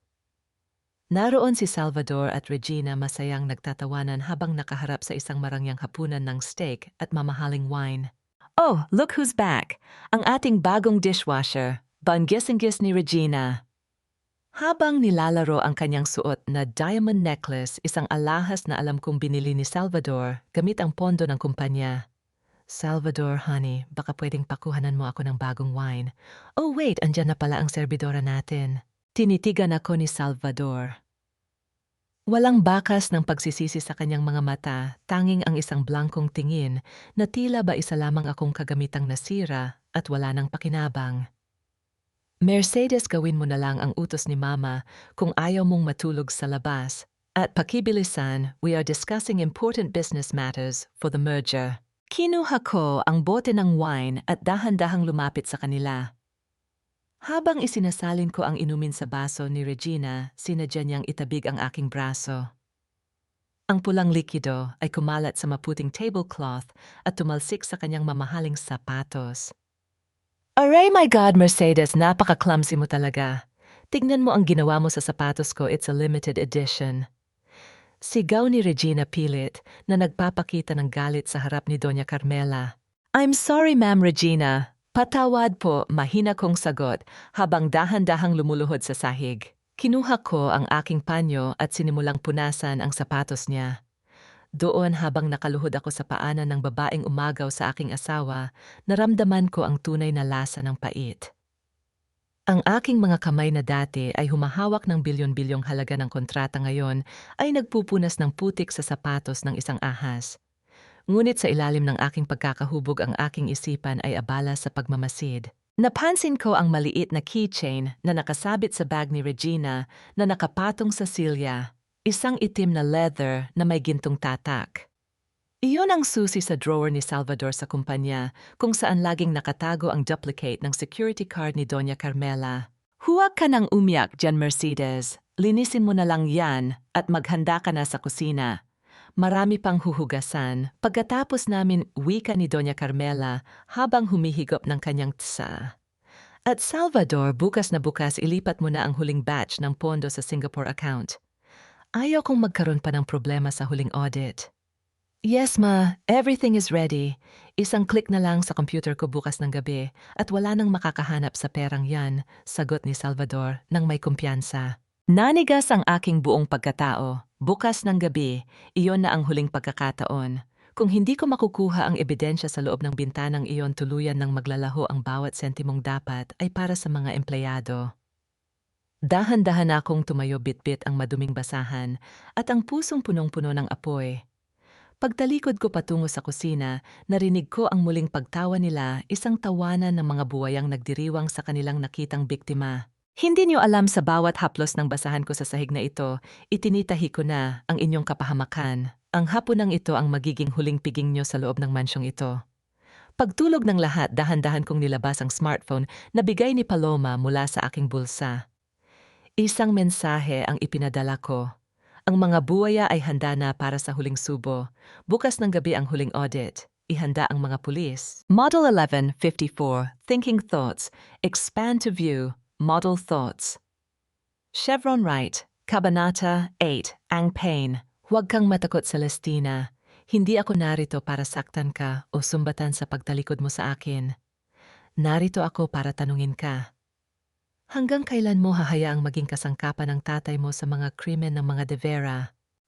S1: Naroon si Salvador at Regina, masayang nagtatawanan habang nakaharap sa isang marangyang hapunan ng steak at mamahaling wine. Oh, look who's back! Ang ating bagong dishwasher, banggis-inggis ni Regina. Habang nilalaro ang kanyang suot na diamond necklace, isang alahas na alam kong binili ni Salvador gamit ang pondo ng kumpanya. Salvador, honey, baka pwedeng pakuhanan mo ako ng bagong wine. Oh wait, andyan na pala ang serbidora natin. Tinitigan ako ni Salvador. Walang bakas ng pagsisisi sa kanyang mga mata, tanging ang isang blankong tingin na tila ba isa lamang akong kagamitang nasira at wala nang pakinabang. Mercedes, gawin mo na lang ang utos ni Mama kung ayaw mong matulog sa labas. At pakibilisan, we are discussing important business matters for the merger. Kinuha ko ang bote ng wine at dahan-dahang lumapit sa kanila. Habang isinasalin ko ang inumin sa baso ni Regina, sinadya niyang itabig ang aking braso. Ang pulang likido ay kumalat sa maputing tablecloth at tumalsik sa kanyang mamahaling sapatos. Aray, my God, Mercedes, napaka-clumsy mo talaga. Tignan mo ang ginawa mo sa sapatos ko, it's a limited edition. Sigaw ni Regina pilit na nagpapakita ng galit sa harap ni Doña Carmela. I'm sorry, Ma'am Regina. Patawad po, mahina kong sagot habang dahan-dahang lumuluhod sa sahig. Kinuha ko ang aking panyo at sinimulang punasan ang sapatos niya. Doon, habang nakaluhod ako sa paanan ng babaeng umagaw sa aking asawa, naramdaman ko ang tunay na lasa ng pait. Ang aking mga kamay na dati ay humahawak ng bilyon-bilyong halaga ng kontrata, ngayon ay nagpupunas ng putik sa sapatos ng isang ahas. Ngunit sa ilalim ng aking pagkakahubog, ang aking isipan ay abala sa pagmamasid. Napansin ko ang maliit na keychain na nakasabit sa bag ni Regina na nakapatong sa silya, isang itim na leather na may gintong tatak. Iyon ang susi sa drawer ni Salvador sa kumpanya, kung saan laging nakatago ang duplicate ng security card ni Doña Carmela. Huwag ka nang umiyak dyan, Mercedes. Linisin mo na lang yan at maghanda ka na sa kusina. Marami pang huhugasan. Pagkatapos namin, wika ni Doña Carmela habang humihigop ng kanyang tsa. At Salvador, bukas na bukas ilipat mo na ang huling batch ng pondo sa Singapore account. Ayaw kong magkaroon pa ng problema sa huling audit. Yes, ma. Everything is ready. Isang click na lang sa computer ko bukas ng gabi at wala nang makakahanap sa perang yan, sagot ni Salvador nang may kumpiyansa. Nanigas ang aking buong pagkatao. Bukas ng gabi, iyon na ang huling pagkakataon. Kung hindi ko makukuha ang ebidensya sa loob ng bintanang iyon, tuluyan ng maglalaho ang bawat sentimong dapat ay para sa mga empleyado. Dahan-dahan akong tumayo, bitbit ang maduming basahan at ang pusong punong-puno ng apoy. Pagtalikod ko patungo sa kusina, narinig ko ang muling pagtawa nila, isang tawanan ng mga buwayang nagdiriwang sa kanilang nakitang biktima. Hindi niyo alam, sa bawat haplos ng basahan ko sa sahig na ito, itinitahi ko na ang inyong kapahamakan. Ang hapunang ito ang magiging huling piging niyo sa loob ng mansyong ito. Pagtulog ng lahat, dahan-dahan kong nilabas ang smartphone na bigay ni Paloma mula sa aking bulsa. Isang mensahe ang ipinadala ko. Ang mga buwaya ay handa na para sa huling subo. Bukas ng gabi ang huling audit. Ihanda ang mga pulis. Model 1154, Thinking Thoughts, Expand to View, Model Thoughts. Chevron Right, Kabanata 8, Ang Pain. Huwag kang matakot, Celestina. Hindi ako narito para saktan ka o sumbatan sa pagtalikod mo sa akin. Narito ako para tanungin ka. Hanggang kailan mo hahayaang maging kasangkapan ng tatay mo sa mga krimen ng mga De Vera?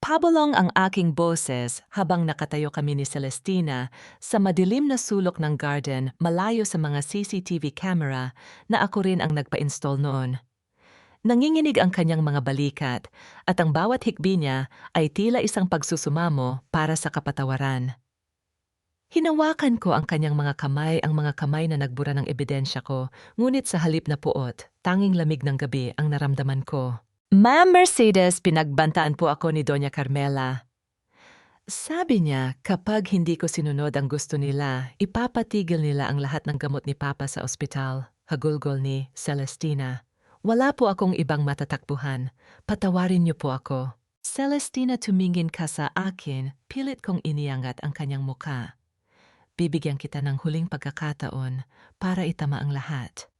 S1: Pabulong ang aking boses habang nakatayo kami ni Celestina sa madilim na sulok ng garden malayo sa mga CCTV camera na ako rin ang nagpa-install noon. Nanginginig ang kanyang mga balikat at ang bawat hikbi niya ay tila isang pagsusumamo para sa kapatawaran. Hinawakan ko ang kanyang ang mga kamay na nagbura ng ebidensya ko, ngunit sa halip na puot, tanging lamig ng gabi ang naramdaman ko. Ma'am Mercedes, pinagbantaan po ako ni Doña Carmela. Sabi niya, kapag hindi ko sinunod ang gusto nila, ipapatigil nila ang lahat ng gamot ni Papa sa ospital. Hagulgol ni Celestina. Wala po akong ibang matatakbuhan. Patawarin niyo po ako. Celestina, tumingin ka sa akin, pilit kong iniangat ang kanyang muka. Bibigyan kita ng huling pagkakataon para itama ang lahat.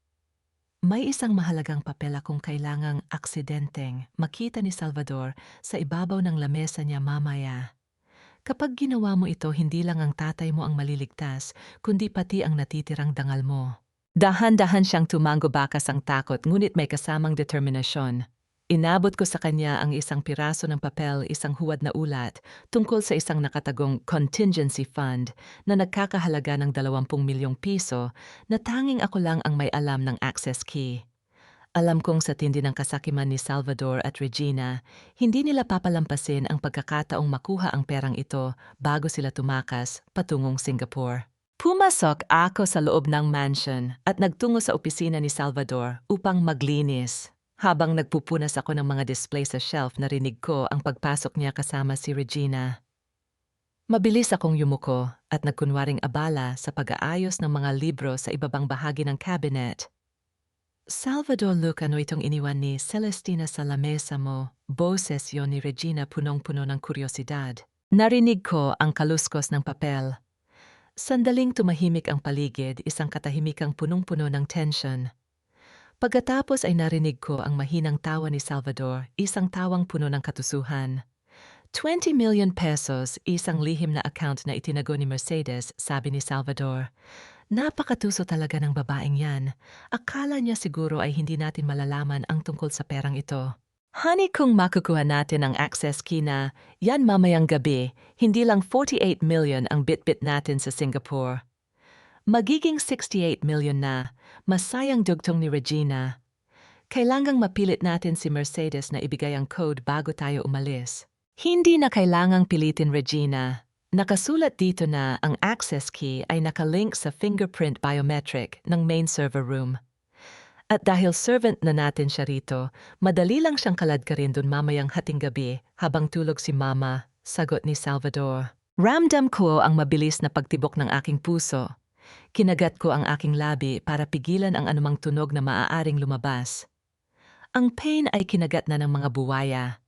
S1: May isang mahalagang papel akong kailangang aksidenteng makita ni Salvador sa ibabaw ng lamesa niya mamaya. Kapag ginawa mo ito, hindi lang ang tatay mo ang maliligtas, kundi pati ang natitirang dangal mo. Dahan-dahan siyang tumango bakas ang takot, ngunit may kasamang determinasyon. Inabot ko sa kanya ang isang piraso ng papel, isang huwad na ulat, tungkol sa isang nakatagong contingency fund na nagkakahalaga ng 20 milyong piso na tanging ako lang ang may alam ng access key. Alam kong sa tindi ng kasakiman ni Salvador at Regina, hindi nila papalampasin ang pagkakataong makuha ang perang ito bago sila tumakas patungong Singapore. Pumasok ako sa loob ng mansion at nagtungo sa opisina ni Salvador upang maglinis. Habang nagpupunas ako ng mga display sa shelf, narinig ko ang pagpasok niya kasama si Regina. Mabilis akong yumuko at nagkunwaring abala sa pag-aayos ng mga libro sa ibabang bahagi ng cabinet. Salvador, look, ano itong iniwan ni Celestina sa lamesa mo? Boses yon ni Regina, punong-puno ng kuryosidad. Narinig ko ang kaluskos ng papel. Sandaling tumahimik ang paligid, isang katahimikang punong-puno ng tension. Pagkatapos ay narinig ko ang mahinang tawa ni Salvador, isang tawang puno ng katusuhan. 20 million pesos, isang lihim na account na itinago ni Mercedes, sabi ni Salvador. Napakatuso talaga ng babaeng yan. Akala niya siguro ay hindi natin malalaman ang tungkol sa perang ito. Honey, kung makukuha natin ang access key na, yan mamayang gabi, hindi lang 48 million ang bit-bit natin sa Singapore. Magiging 68 million na, masayang dugtong ni Regina. Kailangang mapilit natin si Mercedes na ibigay ang code bago tayo umalis. Hindi na kailangang pilitin, Regina. Nakasulat dito na ang access key ay nakalink sa fingerprint biometric ng main server room. At dahil servant na natin siya rito, madali lang siyang kaladkarin dun mamayang hating gabi habang tulog si Mama, sagot ni Salvador. Ramdam ko ang mabilis na pagtibok ng aking puso. Kinagat ko ang aking labi para pigilan ang anumang tunog na maaaring lumabas. Ang pain ay kinagat na ng mga buwaya.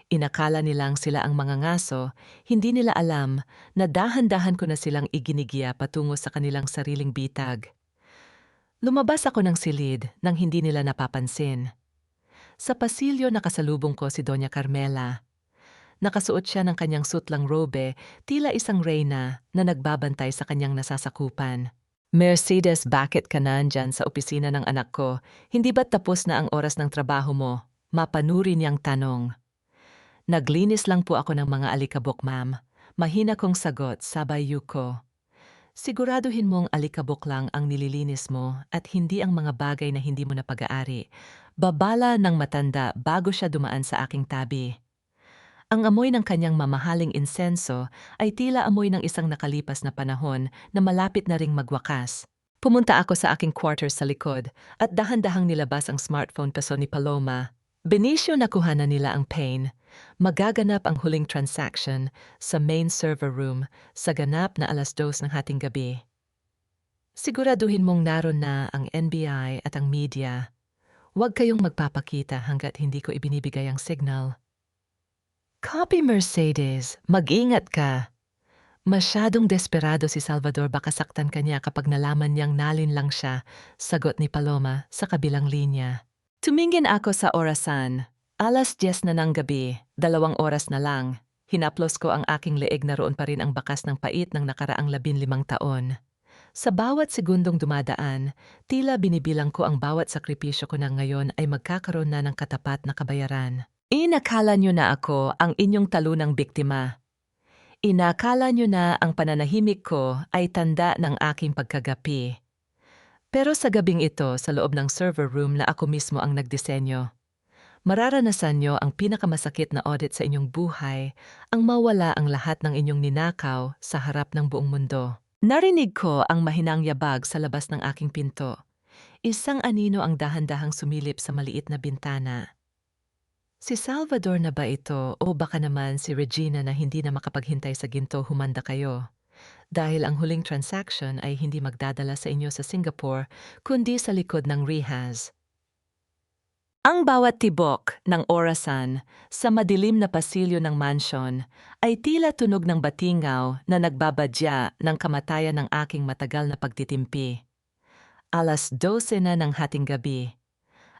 S1: Inakala nilang sila ang mga ngaso, hindi nila alam na dahan-dahan ko na silang iginigiya patungo sa kanilang sariling bitag. Lumabas ako ng silid nang hindi nila napapansin. Sa pasilyo nakasalubong ko si Doña Carmela. Nakasuot siya ng kanyang sutlang robe, tila isang reyna na nagbabantay sa kanyang nasasakupan. Mercedes, bakit ka nandyan sa opisina ng anak ko? Hindi ba't tapos na ang oras ng trabaho mo? Mapanuri niyang tanong. Naglinis lang po ako ng mga alikabok, ma'am. Mahina kong sagot, sabay yuko. Siguraduhin mong alikabok lang ang nililinis mo at hindi ang mga bagay na hindi mo napag-aari. Babala ng matanda bago siya dumaan sa aking tabi. Ang amoy ng kanyang mamahaling insenso ay tila amoy ng isang nakalipas na panahon na malapit na ring magwakas. Pumunta ako sa aking quarters sa likod at dahan-dahang nilabas ang smartphone peso ni Paloma. Benisyo, nakuha na nila ang pain. Magaganap ang huling transaction sa main server room sa ganap na 2:00 ng hating gabi. Siguraduhin mong naroon na ang NBI at ang media. Huwag kayong magpapakita hanggat hindi ko ibinibigay ang signal. Copy, Mercedes. Mag-ingat ka. Masyadong desperado si Salvador, baka saktan kanya kapag nalaman niyang nalin lang siya, sagot ni Paloma sa kabilang linya. Tumingin ako sa orasan. 10:00 na ng gabi, 2 oras na lang. Hinaplos ko ang aking leeg, na roon pa rin ang bakas ng pait ng nakaraang 15 taon. Sa bawat segundong dumadaan, tila binibilang ko ang bawat sakripisyo ko na ngayon ay magkakaroon na ng katapat na kabayaran. Inakala niyo na ako ang inyong talunang biktima. Inakala niyo na ang pananahimik ko ay tanda ng aking pagkagapi. Pero sa gabing ito sa loob ng server room na ako mismo ang nagdisenyo, mararanasan niyo ang pinakamasakit na audit sa inyong buhay, ang mawala ang lahat ng inyong ninakaw sa harap ng buong mundo. Narinig ko ang mahinang yabag sa labas ng aking pinto. Isang anino ang dahan-dahang sumilip sa maliit na bintana. Si Salvador na ba ito o baka naman si Regina na hindi na makapaghintay sa ginto humanda kayo? Dahil ang huling transaction ay hindi magdadala sa inyo sa Singapore kundi sa likod ng Rihaz. Ang bawat tibok ng orasan sa madilim na pasilyo ng mansyon ay tila tunog ng batingaw na nagbabadya ng kamatayan ng aking matagal na pagtitimpi. 12:00 na ng hating gabi.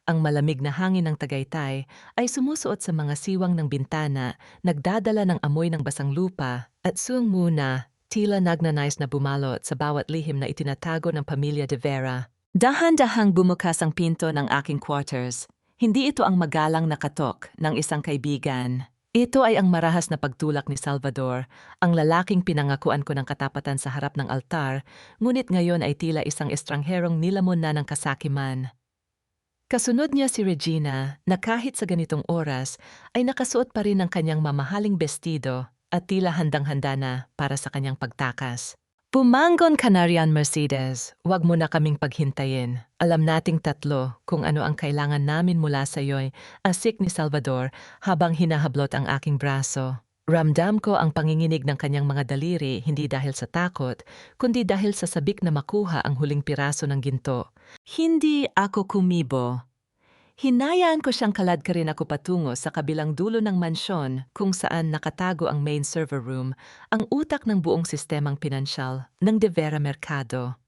S1: Ang malamig na hangin ng Tagaytay ay sumusuot sa mga siwang ng bintana, nagdadala ng amoy ng basang lupa at suong muna, tila nagnanais na bumalot sa bawat lihim na itinatago ng pamilya de Vera. Dahan-dahang bumukas ang pinto ng aking quarters. Hindi ito ang magalang na katok ng isang kaibigan. Ito ay ang marahas na pagtulak ni Salvador, ang lalaking pinangakuan ko ng katapatan sa harap ng altar, ngunit ngayon ay tila isang estrangherong nilamon na ng kasakiman. Kasunod niya si Regina na kahit sa ganitong oras ay nakasuot pa rin ng kanyang mamahaling bestido at tila handang-handa na para sa kanyang pagtakas. Pumangon ka na riyan, Mercedes. Huwag mo na kaming paghintayin. Alam nating tatlo kung ano ang kailangan namin mula sa iyo'y asik ni Salvador habang hinahablot ang aking braso. Ramdam ko ang panginginig ng kanyang mga daliri hindi dahil sa takot, kundi dahil sa sabik na makuha ang huling piraso ng ginto. Hindi ako kumibo. Hinayaan ko siyang kaladkarin ako patungo sa kabilang dulo ng mansyon kung saan nakatago ang main server room, ang utak ng buong sistemang pinansyal ng De Vera Mercado.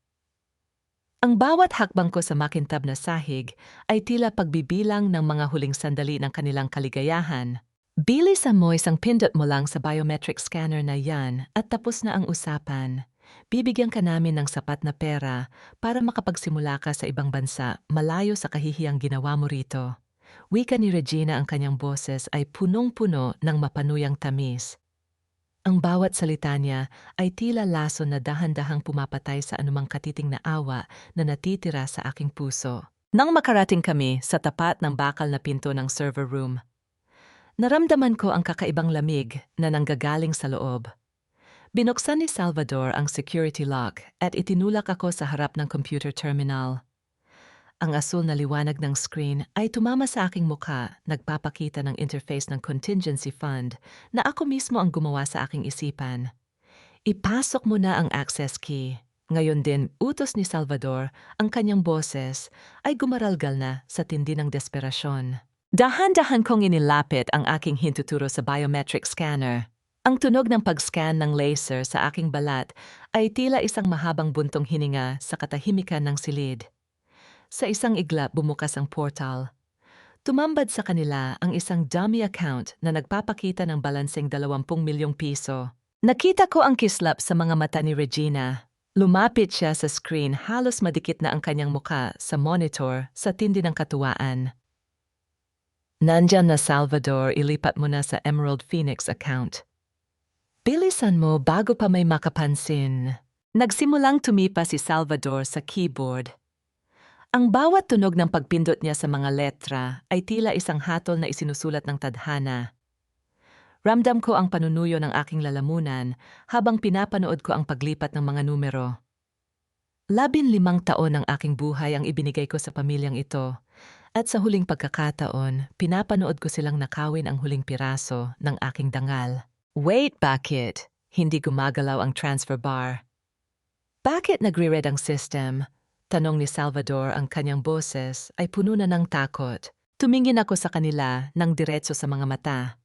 S1: Ang bawat hakbang ko sa makintab na sahig ay tila pagbibilang ng mga huling sandali ng kanilang kaligayahan. Bilisan mo isang pindot mo lang sa biometric scanner na yan at tapos na ang usapan. Bibigyan ka namin ng sapat na pera para makapagsimula ka sa ibang bansa malayo sa kahihiyang ginawa mo rito. Wika ni Regina, ang kanyang boses ay punong-puno ng mapanuyang tamis. Ang bawat salita niya ay tila laso na dahan-dahang pumapatay sa anumang katiting na awa na natitira sa aking puso. Nang makarating kami sa tapat ng bakal na pinto ng server room, naramdaman ko ang kakaibang lamig na nanggagaling sa loob. Binuksan ni Salvador ang security lock at itinulak ako sa harap ng computer terminal. Ang asul na liwanag ng screen ay tumama sa aking mukha, nagpapakita ng interface ng contingency fund na ako mismo ang gumawa sa aking isipan. Ipasok mo na ang access key. Ngayon din, utos ni Salvador, ang kanyang boses ay gumaralgal na sa tindi ng desperasyon. Dahan-dahan kong inilapit ang aking hintuturo sa biometric scanner. Ang tunog ng pag-scan ng laser sa aking balat ay tila isang mahabang buntong hininga sa katahimikan ng silid. Sa isang iglap bumukas ang portal. Tumambad sa kanila ang isang dummy account na nagpapakita ng balanseng 20 milyong piso. Nakita ko ang kislap sa mga mata ni Regina. Lumapit siya sa screen, halos madikit na ang kanyang muka sa monitor sa tindi ng katuwaan. Nandyan na, Salvador, ilipat mo na sa Emerald Phoenix account. Bilisan mo bago pa may makapansin. Nagsimulang tumipa si Salvador sa keyboard. Ang bawat tunog ng pagpindot niya sa mga letra ay tila isang hatol na isinusulat ng tadhana. Ramdam ko ang panunuyo ng aking lalamunan habang pinapanood ko ang paglipat ng mga numero. 15 taon ng aking buhay ang ibinigay ko sa pamilyang ito. At sa huling pagkakataon, pinapanood ko silang nakawin ang huling piraso ng aking dangal. Wait, bakit? Hindi gumagalaw ang transfer bar. Bakit nagre-red ang system? Tanong ni Salvador, ang kanyang boses ay puno na ng takot. Tumingin ako sa kanila nang diretso sa mga mata.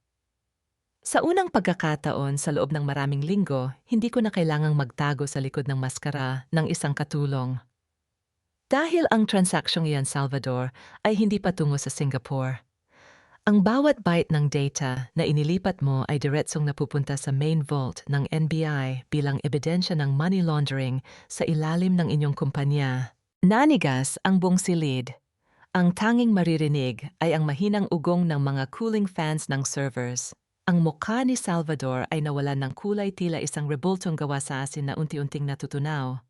S1: Sa unang pagkakataon sa loob ng maraming linggo, hindi ko na kailangang magtago sa likod ng maskara ng isang katulong. Dahil ang transaksyong iyan, Salvador, ay hindi patungo sa Singapore. Ang bawat byte ng data na inilipat mo ay diretsong napupunta sa main vault ng NBI bilang ebidensya ng money laundering sa ilalim ng inyong kumpanya. Nanigas ang buong silid. Ang tanging maririnig ay ang mahinang ugong ng mga cooling fans ng servers. Ang mukha ni Salvador ay nawalan ng kulay tila isang rebultong gawa sa asin na unti-unting natutunaw.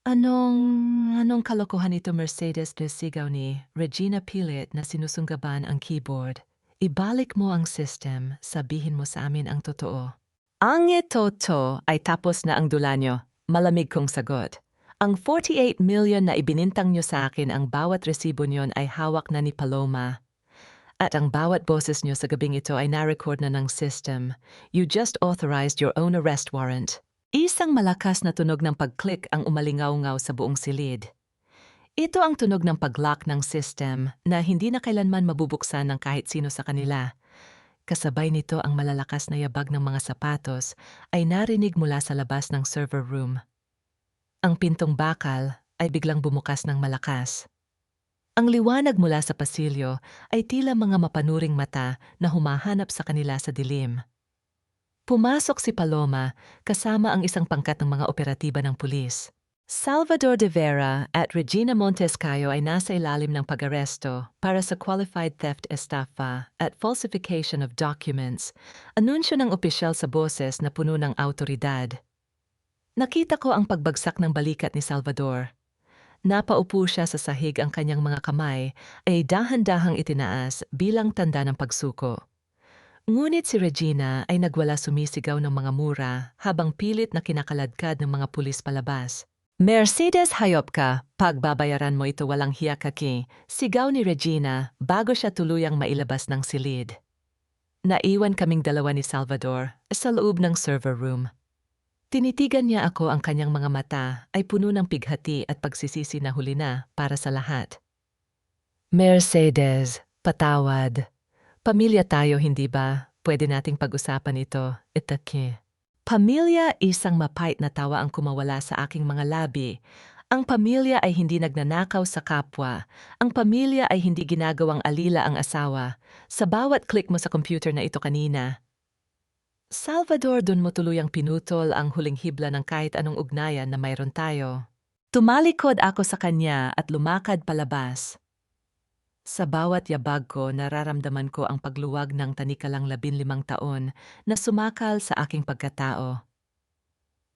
S1: Anong kalokohan ito, Mercedes? Sigaw ni Regina Pilit na sinusunggaban ang keyboard. Ibalik mo ang system, sabihin mo sa amin ang totoo. Ang ito ay tapos na ang dula nyo. Malamig kong sagot. Ang 48 million na ibinintang nyo sa akin, ang bawat resibo nyon ay hawak na ni Paloma. At ang bawat boses nyo sa gabing ito ay na-record na ng system. You just authorized your own arrest warrant. Isang malakas na tunog ng pag-click ang umalingaw-ngaw sa buong silid. Ito ang tunog ng pag-lock ng system na hindi na kailanman mabubuksan ng kahit sino sa kanila. Kasabay nito ang malalakas na yabag ng mga sapatos ay narinig mula sa labas ng server room. Ang pintong bakal ay biglang bumukas ng malakas. Ang liwanag mula sa pasilyo ay tila mga mapanuring mata na humahanap sa kanila sa dilim. Pumasok si Paloma kasama ang isang pangkat ng mga operatiba ng pulis. Salvador de Vera at Regina Montescayo ay nasa ilalim ng pag-aresto para sa qualified theft estafa at falsification of documents, anunsyo ng opisyal sa boses na puno ng autoridad. Nakita ko ang pagbagsak ng balikat ni Salvador. Napaupo siya sa sahig, ang kanyang mga kamay ay dahan-dahang itinaas bilang tanda ng pagsuko. Ngunit si Regina ay nagwala, sumisigaw ng mga mura habang pilit na kinakaladkad ng mga pulis palabas. Mercedes, hayop ka, pagbabayaran mo ito, walang hiya kaki, sigaw ni Regina bago siya tuluyang mailabas ng silid. Naiwan kaming dalawa ni Salvador sa loob ng server room. Tinitigan niya ako, ang kanyang mga mata ay puno ng pighati at pagsisisi na huli na para sa lahat. Mercedes, patawad. Pamilya tayo, hindi ba? Pwede nating pag-usapan ito. Itake. Pamilya, isang mapait na tawa ang kumawala sa aking mga labi. Ang pamilya ay hindi nagnanakaw sa kapwa. Ang pamilya ay hindi ginagawang alila ang asawa. Sa bawat click mo sa computer na ito kanina. Salvador, dun mo tuluyang pinutol ang huling hibla ng kahit anong ugnayan na mayroon tayo. Tumalikod ako sa kanya at lumakad palabas. Sa bawat yabag ko, nararamdaman ko ang pagluwag ng tanikalang 15 taon na sumakal sa aking pagkatao.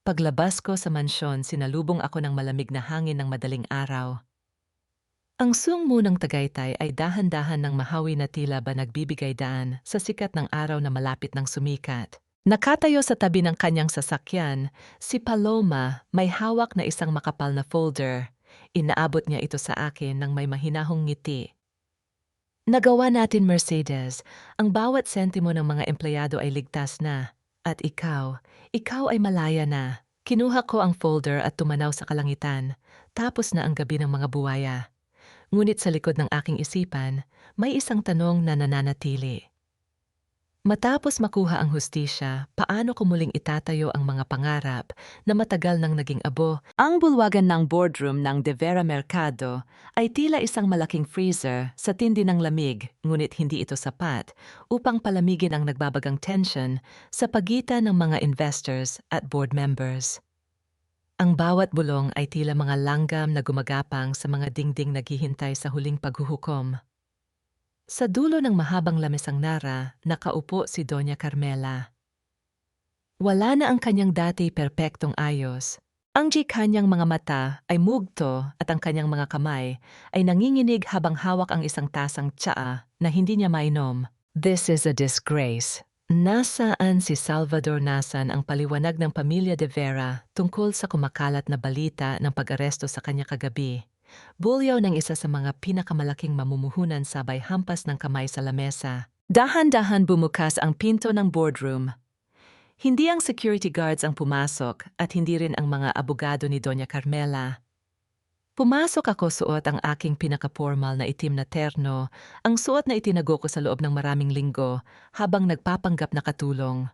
S1: Paglabas ko sa mansyon, sinalubong ako ng malamig na hangin ng madaling araw. Ang sungmo ng Tagaytay ay dahan-dahan ng mahawi na tila ba nagbibigay daan sa sikat ng araw na malapit ng sumikat. Nakatayo sa tabi ng kanyang sasakyan, si Paloma may hawak na isang makapal na folder. Inaabot niya ito sa akin ng may mahinahong ngiti. Nagawa natin, Mercedes. Ang bawat sentimo ng mga empleyado ay ligtas na. At ikaw ay malaya na. Kinuha ko ang folder at tumanaw sa kalangitan. Tapos na ang gabi ng mga buwaya. Ngunit sa likod ng aking isipan, may isang tanong na nananatili. Matapos makuha ang hustisya, paano ko muling itatayo ang mga pangarap na matagal nang naging abo? Ang bulwagan ng boardroom ng De Vera Mercado ay tila isang malaking freezer sa tindi ng lamig, ngunit hindi ito sapat upang palamigin ang nagbabagang tension sa pagitan ng mga investors at board members. Ang bawat bulong ay tila mga langgam na gumagapang sa mga dingding naghihintay sa huling paghuhukom. Sa dulo ng mahabang lamesang nara, nakaupo si Doña Carmela. Wala na ang kanyang dati perpektong ayos. Ang kanyang mga mata ay mugto at ang kanyang mga kamay ay nanginginig habang hawak ang isang tasang tsaa na hindi niya mainom. This is a disgrace. Nasaan si Salvador? Nasan ang paliwanag ng pamilya de Vera tungkol sa kumakalat na balita ng pag-aresto sa kanya kagabi? Bulyaw ng isa sa mga pinakamalaking mamumuhunan, sabay hampas ng kamay sa lamesa. Dahan-dahan bumukas ang pinto ng boardroom. Hindi ang security guards ang pumasok at hindi rin ang mga abogado ni Doña Carmela. Pumasok ako suot ang aking pinaka-formal na itim na terno, ang suot na itinago ko sa loob ng maraming linggo habang nagpapanggap na katulong.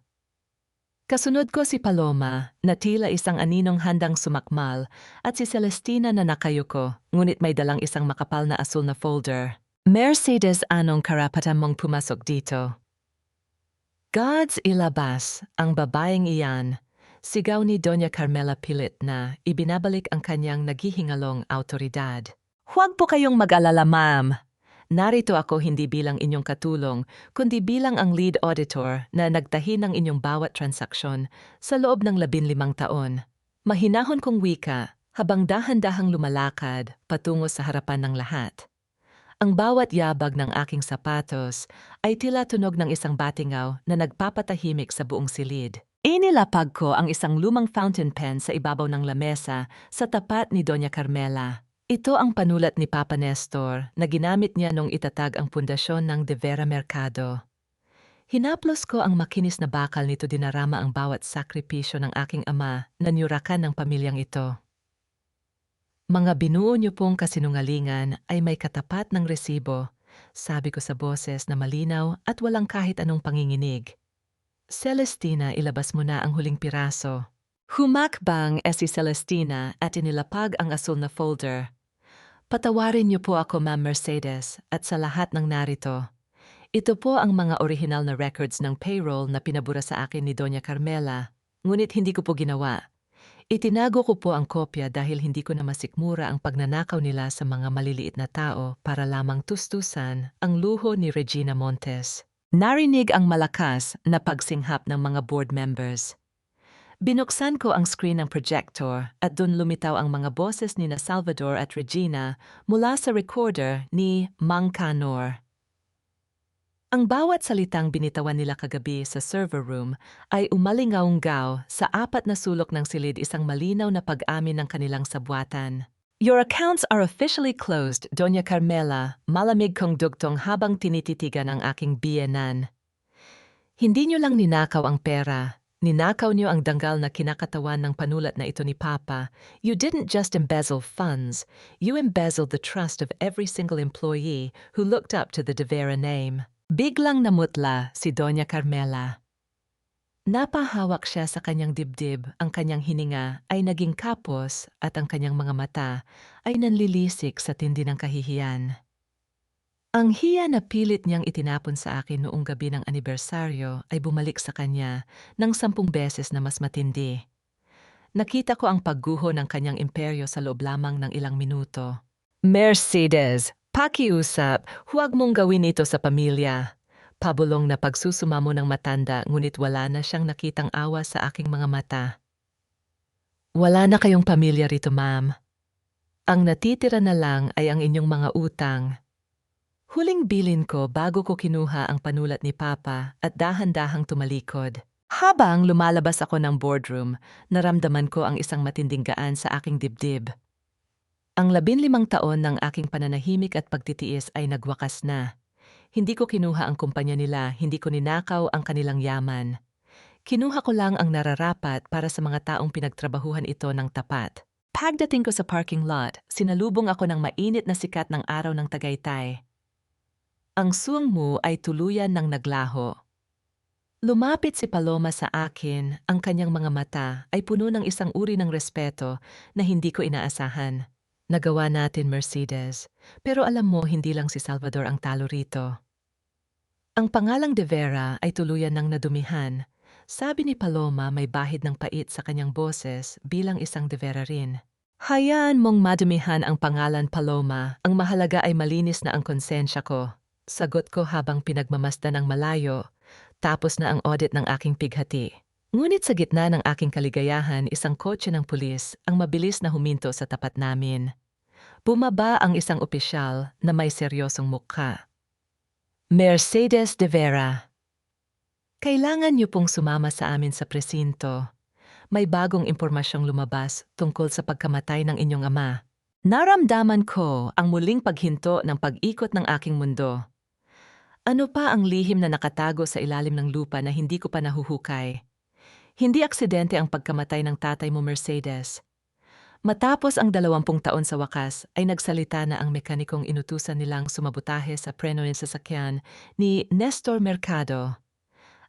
S1: Kasunod ko si Paloma na tila isang aninong handang sumakmal at si Celestina na nakayuko, ngunit may dalang isang makapal na asul na folder. Mercedes, anong karapatan mong pumasok dito? Gods, ilabas ang babaeng iyan. Sigaw ni Doña Carmela pilit na ibinabalik ang kanyang naghihingalong autoridad. Huwag po kayong mag-alala, ma'am. Narito ako hindi bilang inyong katulong, kundi bilang ang lead auditor na nagtahi ng inyong bawat transaksyon sa loob ng 15 taon. Mahinahon kong wika habang dahan-dahang lumalakad patungo sa harapan ng lahat. Ang bawat yabag ng aking sapatos ay tila tunog ng isang batingaw na nagpapatahimik sa buong silid. Inilapag ko ang isang lumang fountain pen sa ibabaw ng lamesa sa tapat ni Doña Carmela. Ito ang panulat ni Papa Nestor na ginamit niya nung itatag ang pundasyon ng De Vera Mercado. Hinaplos ko ang makinis na bakal nito dinarama ang bawat sakripisyo ng aking ama na niyurakan ng pamilyang ito. Mga binuo niyo pong kasinungalingan ay may katapat ng resibo, sabi ko sa boses na malinaw at walang kahit anong panginginig. Celestina, ilabas mo na ang huling piraso. Humakbang si Celestina at inilapag ang asul na folder. Patawarin niyo po ako, Ma'am Mercedes, at sa lahat ng narito. Ito po ang mga orihinal na records ng payroll na pinabura sa akin ni Doña Carmela, ngunit hindi ko po ginawa. Itinago ko po ang kopya dahil hindi ko na masikmura ang pagnanakaw nila sa mga maliliit na tao para lamang tustusan ang luho ni Regina Montes. Narinig ang malakas na pagsinghap ng mga board members. Binuksan ko ang screen ng projector at doon lumitaw ang mga boses ni na Salvador at Regina mula sa recorder ni Mang Canor. Ang bawat salitang binitawan nila kagabi sa server room ay umalingaunggaw sa apat na sulok ng silid, isang malinaw na pag-amin ng kanilang sabwatan. Your accounts are officially closed, Doña Carmela, malamig kong dugtong habang tinititigan ang aking biyenan. Hindi niyo lang ninakaw ang pera, ninakaw niyo ang danggal na kinakatawan ng panulat na ito ni Papa. You didn't just embezzle funds, you embezzled the trust of every single employee who looked up to the De Vera name. Biglang namutla si Doña Carmela. Napahawak siya sa kanyang dibdib, ang kanyang hininga ay naging kapos at ang kanyang mga mata ay nanlilisik sa tindi ng kahihiyan. Ang hiya na pilit niyang itinapon sa akin noong gabi ng anibersaryo ay bumalik sa kanya ng 10 beses na mas matindi. Nakita ko ang pagguho ng kanyang imperyo sa loob lamang ng ilang minuto. Mercedes, pakiusap, huwag mong gawin ito sa pamilya. Pabulong na pagsusumamo ng matanda, ngunit wala na siyang nakitang awa sa aking mga mata. Wala na kayong pamilya rito, ma'am. Ang natitira na lang ay ang inyong mga utang. Huling bilin ko bago ko kinuha ang panulat ni Papa at dahan-dahang tumalikod. Habang lumalabas ako ng boardroom, naramdaman ko ang isang matinding gaan sa aking dibdib. Ang 15 taon ng aking pananahimik at pagtitiis ay nagwakas na. Hindi ko kinuha ang kumpanya nila, hindi ko ninakaw ang kanilang yaman. Kinuha ko lang ang nararapat para sa mga taong pinagtrabahuhan ito ng tapat. Pagdating ko sa parking lot, sinalubong ako ng mainit na sikat ng araw ng Tagaytay. Ang suwang mo ay tuluyan ng naglaho. Lumapit si Paloma sa akin, ang kanyang mga mata ay puno ng isang uri ng respeto na hindi ko inaasahan. Nagawa natin, Mercedes, pero alam mo hindi lang si Salvador ang talo rito. Ang pangalang De Vera ay tuluyan ng nadumihan. Sabi ni Paloma, may bahid ng pait sa kanyang boses bilang isang De Vera rin. Hayaan mong madumihan ang pangalan, Paloma. Ang mahalaga ay malinis na ang konsensya ko. Sagot ko habang pinagmamasdan ng malayo. Tapos na ang audit ng aking pighati. Ngunit sa gitna ng aking kaligayahan, isang kotse ng pulis ang mabilis na huminto sa tapat namin. Bumaba ang isang opisyal na may seryosong mukha. Mercedes De Vera. Kailangan niyo pong sumama sa amin sa presinto. May bagong impormasyong lumabas tungkol sa pagkamatay ng inyong ama. Naramdaman ko ang muling paghinto ng pag-ikot ng aking mundo. Ano pa ang lihim na nakatago sa ilalim ng lupa na hindi ko pa nahuhukay? Hindi aksidente ang pagkamatay ng tatay mo, Mercedes. Matapos ang 20 taon sa wakas, ay nagsalita na ang mekanikong inutusan nilang sumabotahe sa preno ng sasakyan ni Nestor Mercado.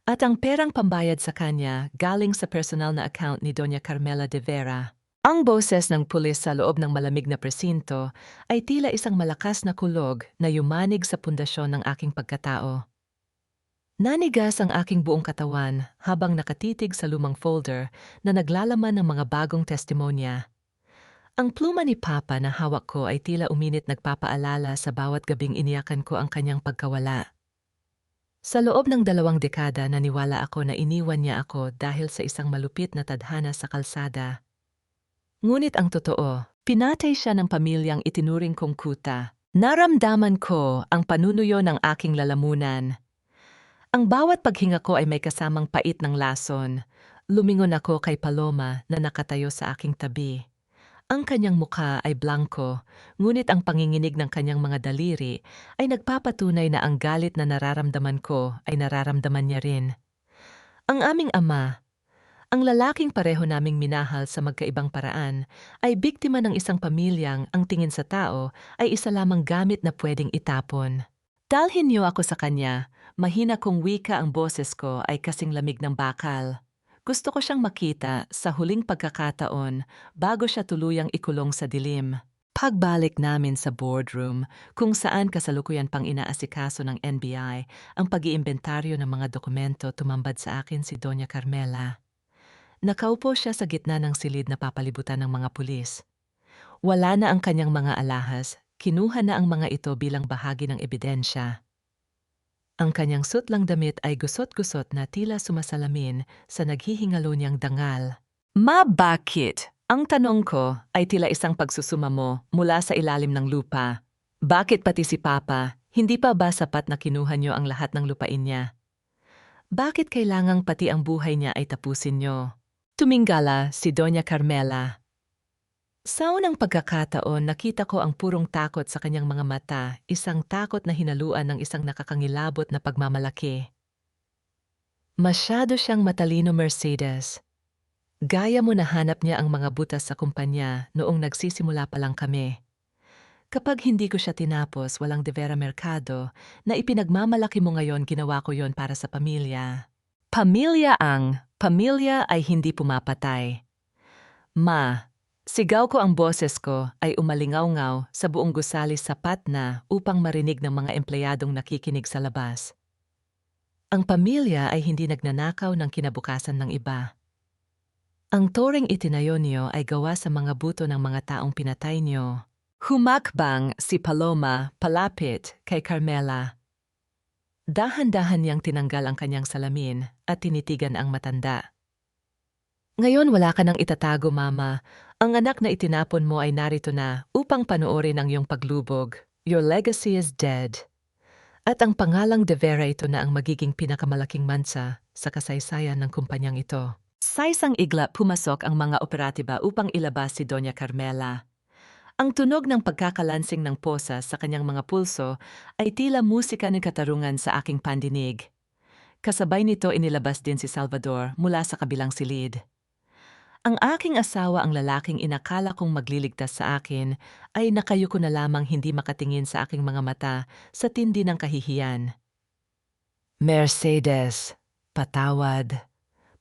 S1: At ang perang pambayad sa kanya galing sa personal na account ni Doña Carmela De Vera. Ang boses ng pulis sa loob ng malamig na presinto ay tila isang malakas na kulog na yumanig sa pundasyon ng aking pagkatao. Nanigas ang aking buong katawan habang nakatitig sa lumang folder na naglalaman ng mga bagong testimonya. Ang pluma ni Papa na hawak ko ay tila uminit nagpapaalala sa bawat gabing iniyakan ko ang kanyang pagkawala. Sa loob ng 2 dekada naniwala ako na iniwan niya ako dahil sa isang malupit na tadhana sa kalsada. Ngunit ang totoo, pinatay siya ng pamilyang itinuring kong kuta. Naramdaman ko ang panunuyo ng aking lalamunan. Ang bawat paghinga ko ay may kasamang pait ng lason. Lumingon ako kay Paloma na nakatayo sa aking tabi. Ang kanyang mukha ay blanko, ngunit ang panginginig ng kanyang mga daliri ay nagpapatunay na ang galit na nararamdaman ko ay nararamdaman niya rin. Ang aming ama, ang lalaking pareho naming minahal sa magkaibang paraan, ay biktima ng isang pamilyang ang tingin sa tao ay isa lamang gamit na pwedeng itapon. Dalhin niyo ako sa kanya, mahina kong wika ang boses ko ay kasing lamig ng bakal. Gusto ko siyang makita sa huling pagkakataon bago siya tuluyang ikulong sa dilim. Pagbalik namin sa boardroom, kung saan kasalukuyan pang inaasikaso ng NBI ang pag-iimbentaryo ng mga dokumento, tumambad sa akin si Doña Carmela. Nakaupo siya sa gitna ng silid na papalibutan ng mga pulis. Wala na ang kanyang mga alahas, kinuha na ang mga ito bilang bahagi ng ebidensya. Ang kanyang sutlang damit ay gusot-gusot na tila sumasalamin sa naghihingalo niyang dangal. Ma, bakit? Ang tanong ko ay tila isang pagsusumamo mula sa ilalim ng lupa. Bakit pati si Papa, hindi pa ba sapat na kinuha niyo ang lahat ng lupain niya? Bakit kailangang pati ang buhay niya ay tapusin niyo? Tumingala si Doña Carmela. Sa unang pagkakataon, nakita ko ang purong takot sa kanyang mga mata, isang takot na hinaluan ng isang nakakangilabot na pagmamalaki. Masyado siyang matalino, Mercedes. Gaya mo nahanap niya ang mga butas sa kumpanya noong nagsisimula pa lang kami. Kapag hindi ko siya tinapos, walang de vera merkado, na ipinagmamalaki mo ngayon, ginawa ko yon para sa pamilya. Pamilya ay hindi pumapatay. Ma, sigaw ko, ang boses ko ay umalingaw-ngaw sa buong gusali, sapat na upang marinig ng mga empleyadong nakikinig sa labas. Ang pamilya ay hindi nagnanakaw ng kinabukasan ng iba. Ang toreng itinayo niyo ay gawa sa mga buto ng mga taong pinatay niyo. Humakbang si Paloma palapit kay Carmela. Dahan-dahan niyang tinanggal ang kanyang salamin at tinitigan ang matanda. Ngayon wala ka nang itatago, Mama. Ang anak na itinapon mo ay narito na upang panoorin ang iyong paglubog. Your legacy is dead. At ang pangalang de Vera, ito na ang magiging pinakamalaking mansa sa kasaysayan ng kumpanyang ito. Sa isang igla, pumasok ang mga operatiba upang ilabas si Doña Carmela. Ang tunog ng pagkakalansing ng posa sa kanyang mga pulso ay tila musika ng katarungan sa aking pandinig. Kasabay nito inilabas din si Salvador mula sa kabilang silid. Ang aking asawa, ang lalaking inakala kong magliligtas sa akin, ay nakayuko na lamang, hindi makatingin sa aking mga mata sa tindi ng kahihiyan. Mercedes, patawad,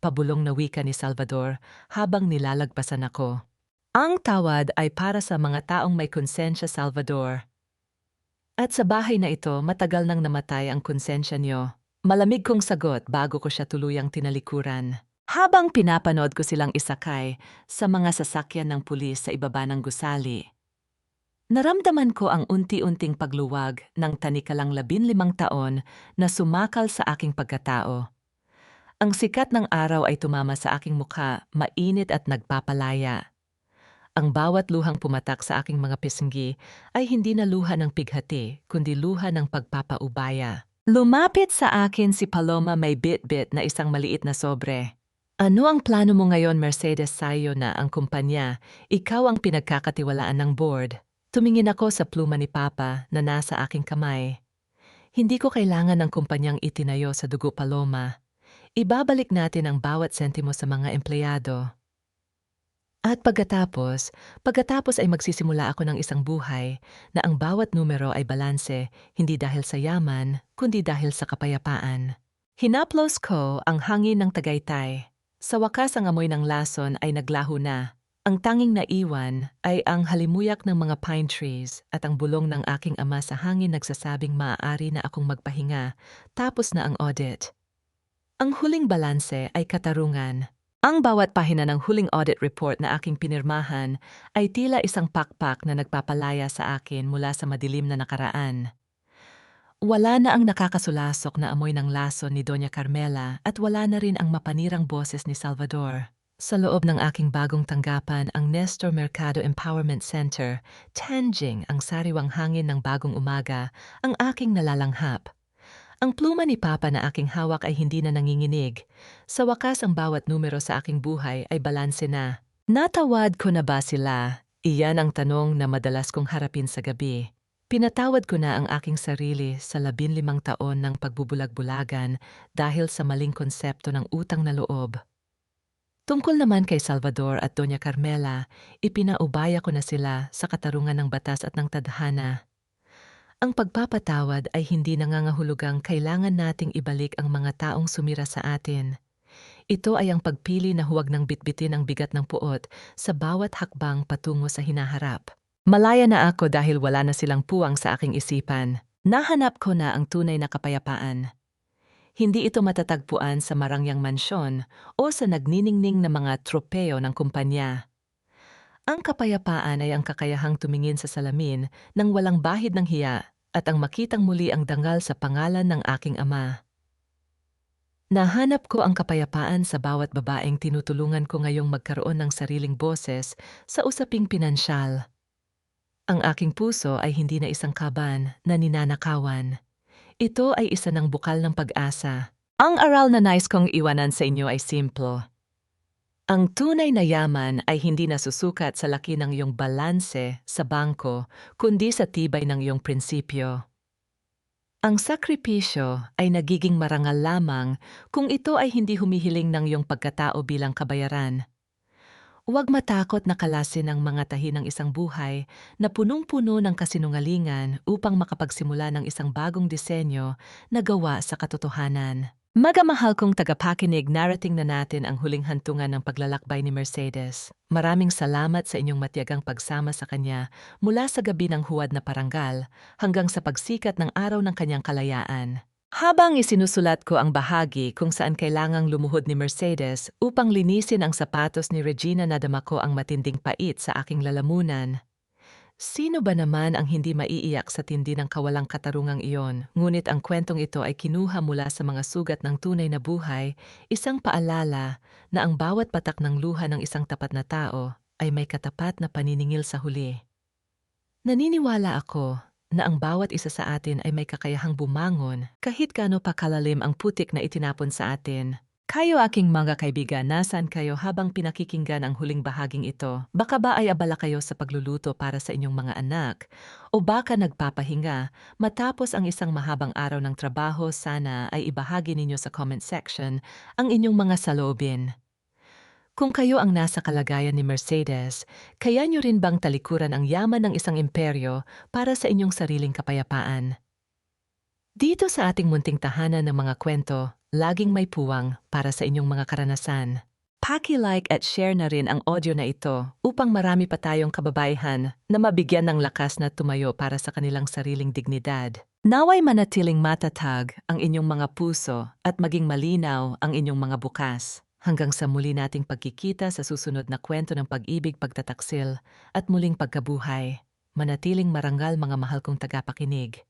S1: pabulong na wika ni Salvador habang nilalagpasan ako. Ang tawad ay para sa mga taong may konsensya, Salvador. At sa bahay na ito, matagal nang namatay ang konsensya niyo. Malamig kong sagot bago ko siya tuluyang tinalikuran. Habang pinapanood ko silang isakay sa mga sasakyan ng pulis sa ibaba ng gusali, naramdaman ko ang unti-unting pagluwag ng tanikalang 15 taon na sumakal sa aking pagkatao. Ang sikat ng araw ay tumama sa aking mukha, mainit at nagpapalaya. Ang bawat luhang pumatak sa aking mga pisngi ay hindi na luha ng pighati, kundi luha ng pagpapaubaya. Lumapit sa akin si Paloma, may bit-bit na isang maliit na sobre. Ano ang plano mo ngayon, Mercedes? Sayo na ang kumpanya, ikaw ang pinagkakatiwalaan ng board. Tumingin ako sa pluma ni Papa na nasa aking kamay. Hindi ko kailangan ng kumpanyang itinayo sa dugo, Paloma. Ibabalik natin ang bawat sentimo sa mga empleyado. At pagkatapos ay magsisimula ako ng isang buhay na ang bawat numero ay balanse, hindi dahil sa yaman, kundi dahil sa kapayapaan. Hinaplos ko ang hangin ng Tagaytay. Sa wakas ang amoy ng lason ay naglaho na. Ang tanging naiwan ay ang halimuyak ng mga pine trees at ang bulong ng aking ama sa hangin nagsasabing maaari na akong magpahinga tapos na ang audit. Ang huling balanse ay katarungan. Ang bawat pahina ng huling audit report na aking pinirmahan ay tila isang pakpak na nagpapalaya sa akin mula sa madilim na nakaraan. Wala na ang nakakasulasok na amoy ng laso ni Doña Carmela at wala na rin ang mapanirang boses ni Salvador. Sa loob ng aking bagong tanggapan, ang Nestor Mercado Empowerment Center, tanging ang sariwang hangin ng bagong umaga, ang aking nalalanghap. Ang pluma ni Papa na aking hawak ay hindi na nanginginig. Sa wakas ang bawat numero sa aking buhay ay balanse na. Natawad ko na ba sila? Iyan ang tanong na madalas kong harapin sa gabi. Pinatawad ko na ang aking sarili sa 15 taon ng pagbubulag-bulagan dahil sa maling konsepto ng utang na loob. Tungkol naman kay Salvador at Doña Carmela, ipinaubaya ko na sila sa katarungan ng batas at ng tadhana. Ang pagpapatawad ay hindi nangangahulugang kailangan nating ibalik ang mga taong sumira sa atin. Ito ay ang pagpili na huwag nang bitbitin ang bigat ng puot sa bawat hakbang patungo sa hinaharap. Malaya na ako dahil wala na silang puwang sa aking isipan. Nahanap ko na ang tunay na kapayapaan. Hindi ito matatagpuan sa marangyang mansyon o sa nagniningning na mga tropeo ng kumpanya. Ang kapayapaan ay ang kakayahang tumingin sa salamin nang walang bahid ng hiya at ang makitang muli ang dangal sa pangalan ng aking ama. Nahanap ko ang kapayapaan sa bawat babaeng tinutulungan ko ngayong magkaroon ng sariling boses sa usaping pinansyal. Ang aking puso ay hindi na isang kaban na ninanakawan. Ito ay isa ng bukal ng pag-asa. Ang aral na nais kong iwanan sa inyo ay simple. Ang tunay na yaman ay hindi nasusukat sa laki ng iyong balanse sa bangko, kundi sa tibay ng iyong prinsipyo. Ang sakripisyo ay nagiging marangal lamang kung ito ay hindi humihiling ng iyong pagkatao bilang kabayaran. Huwag matakot na kalasin ang mga tahi ng isang buhay na punong-puno ng kasinungalingan upang makapagsimula ng isang bagong disenyo na gawa sa katotohanan. Magamahal kong tagapakinig, narating na natin ang huling hantungan ng paglalakbay ni Mercedes. Maraming salamat sa inyong matiyagang pagsama sa kanya mula sa gabi ng huwad na parangal hanggang sa pagsikat ng araw ng kanyang kalayaan. Habang isinusulat ko ang bahagi kung saan kailangang lumuhod ni Mercedes upang linisin ang sapatos ni Regina, nadama ko ang matinding pait sa aking lalamunan. Sino ba naman ang hindi maiiyak sa tindi ng kawalang katarungang iyon? Ngunit ang kwentong ito ay kinuha mula sa mga sugat ng tunay na buhay, isang paalala na ang bawat patak ng luha ng isang tapat na tao ay may katapat na paniningil sa huli. Naniniwala ako na ang bawat isa sa atin ay may kakayahang bumangon kahit gaano pa kalalim ang putik na itinapon sa atin. Kayo aking mga kaibigan, nasaan kayo habang pinakikinggan ang huling bahaging ito? Baka ba ay abala kayo sa pagluluto para sa inyong mga anak? O baka nagpapahinga matapos ang isang mahabang araw ng trabaho? Sana ay ibahagi ninyo sa comment section ang inyong mga saloobin. Kung kayo ang nasa kalagayan ni Mercedes, kaya nyo rin bang talikuran ang yaman ng isang imperyo para sa inyong sariling kapayapaan? Dito sa ating munting tahanan ng mga kwento, laging may puwang para sa inyong mga karanasan. Paki-like at share na rin ang audio na ito upang marami pa tayong kababaihan na mabigyan ng lakas na tumayo para sa kanilang sariling dignidad. Naway manatiling matatag ang inyong mga puso at maging malinaw ang inyong mga bukas. Hanggang sa muli nating pagkikita sa susunod na kwento ng pag-ibig, pagtataksil at muling pagkabuhay. Manatiling marangal, mga mahal kong tagapakinig.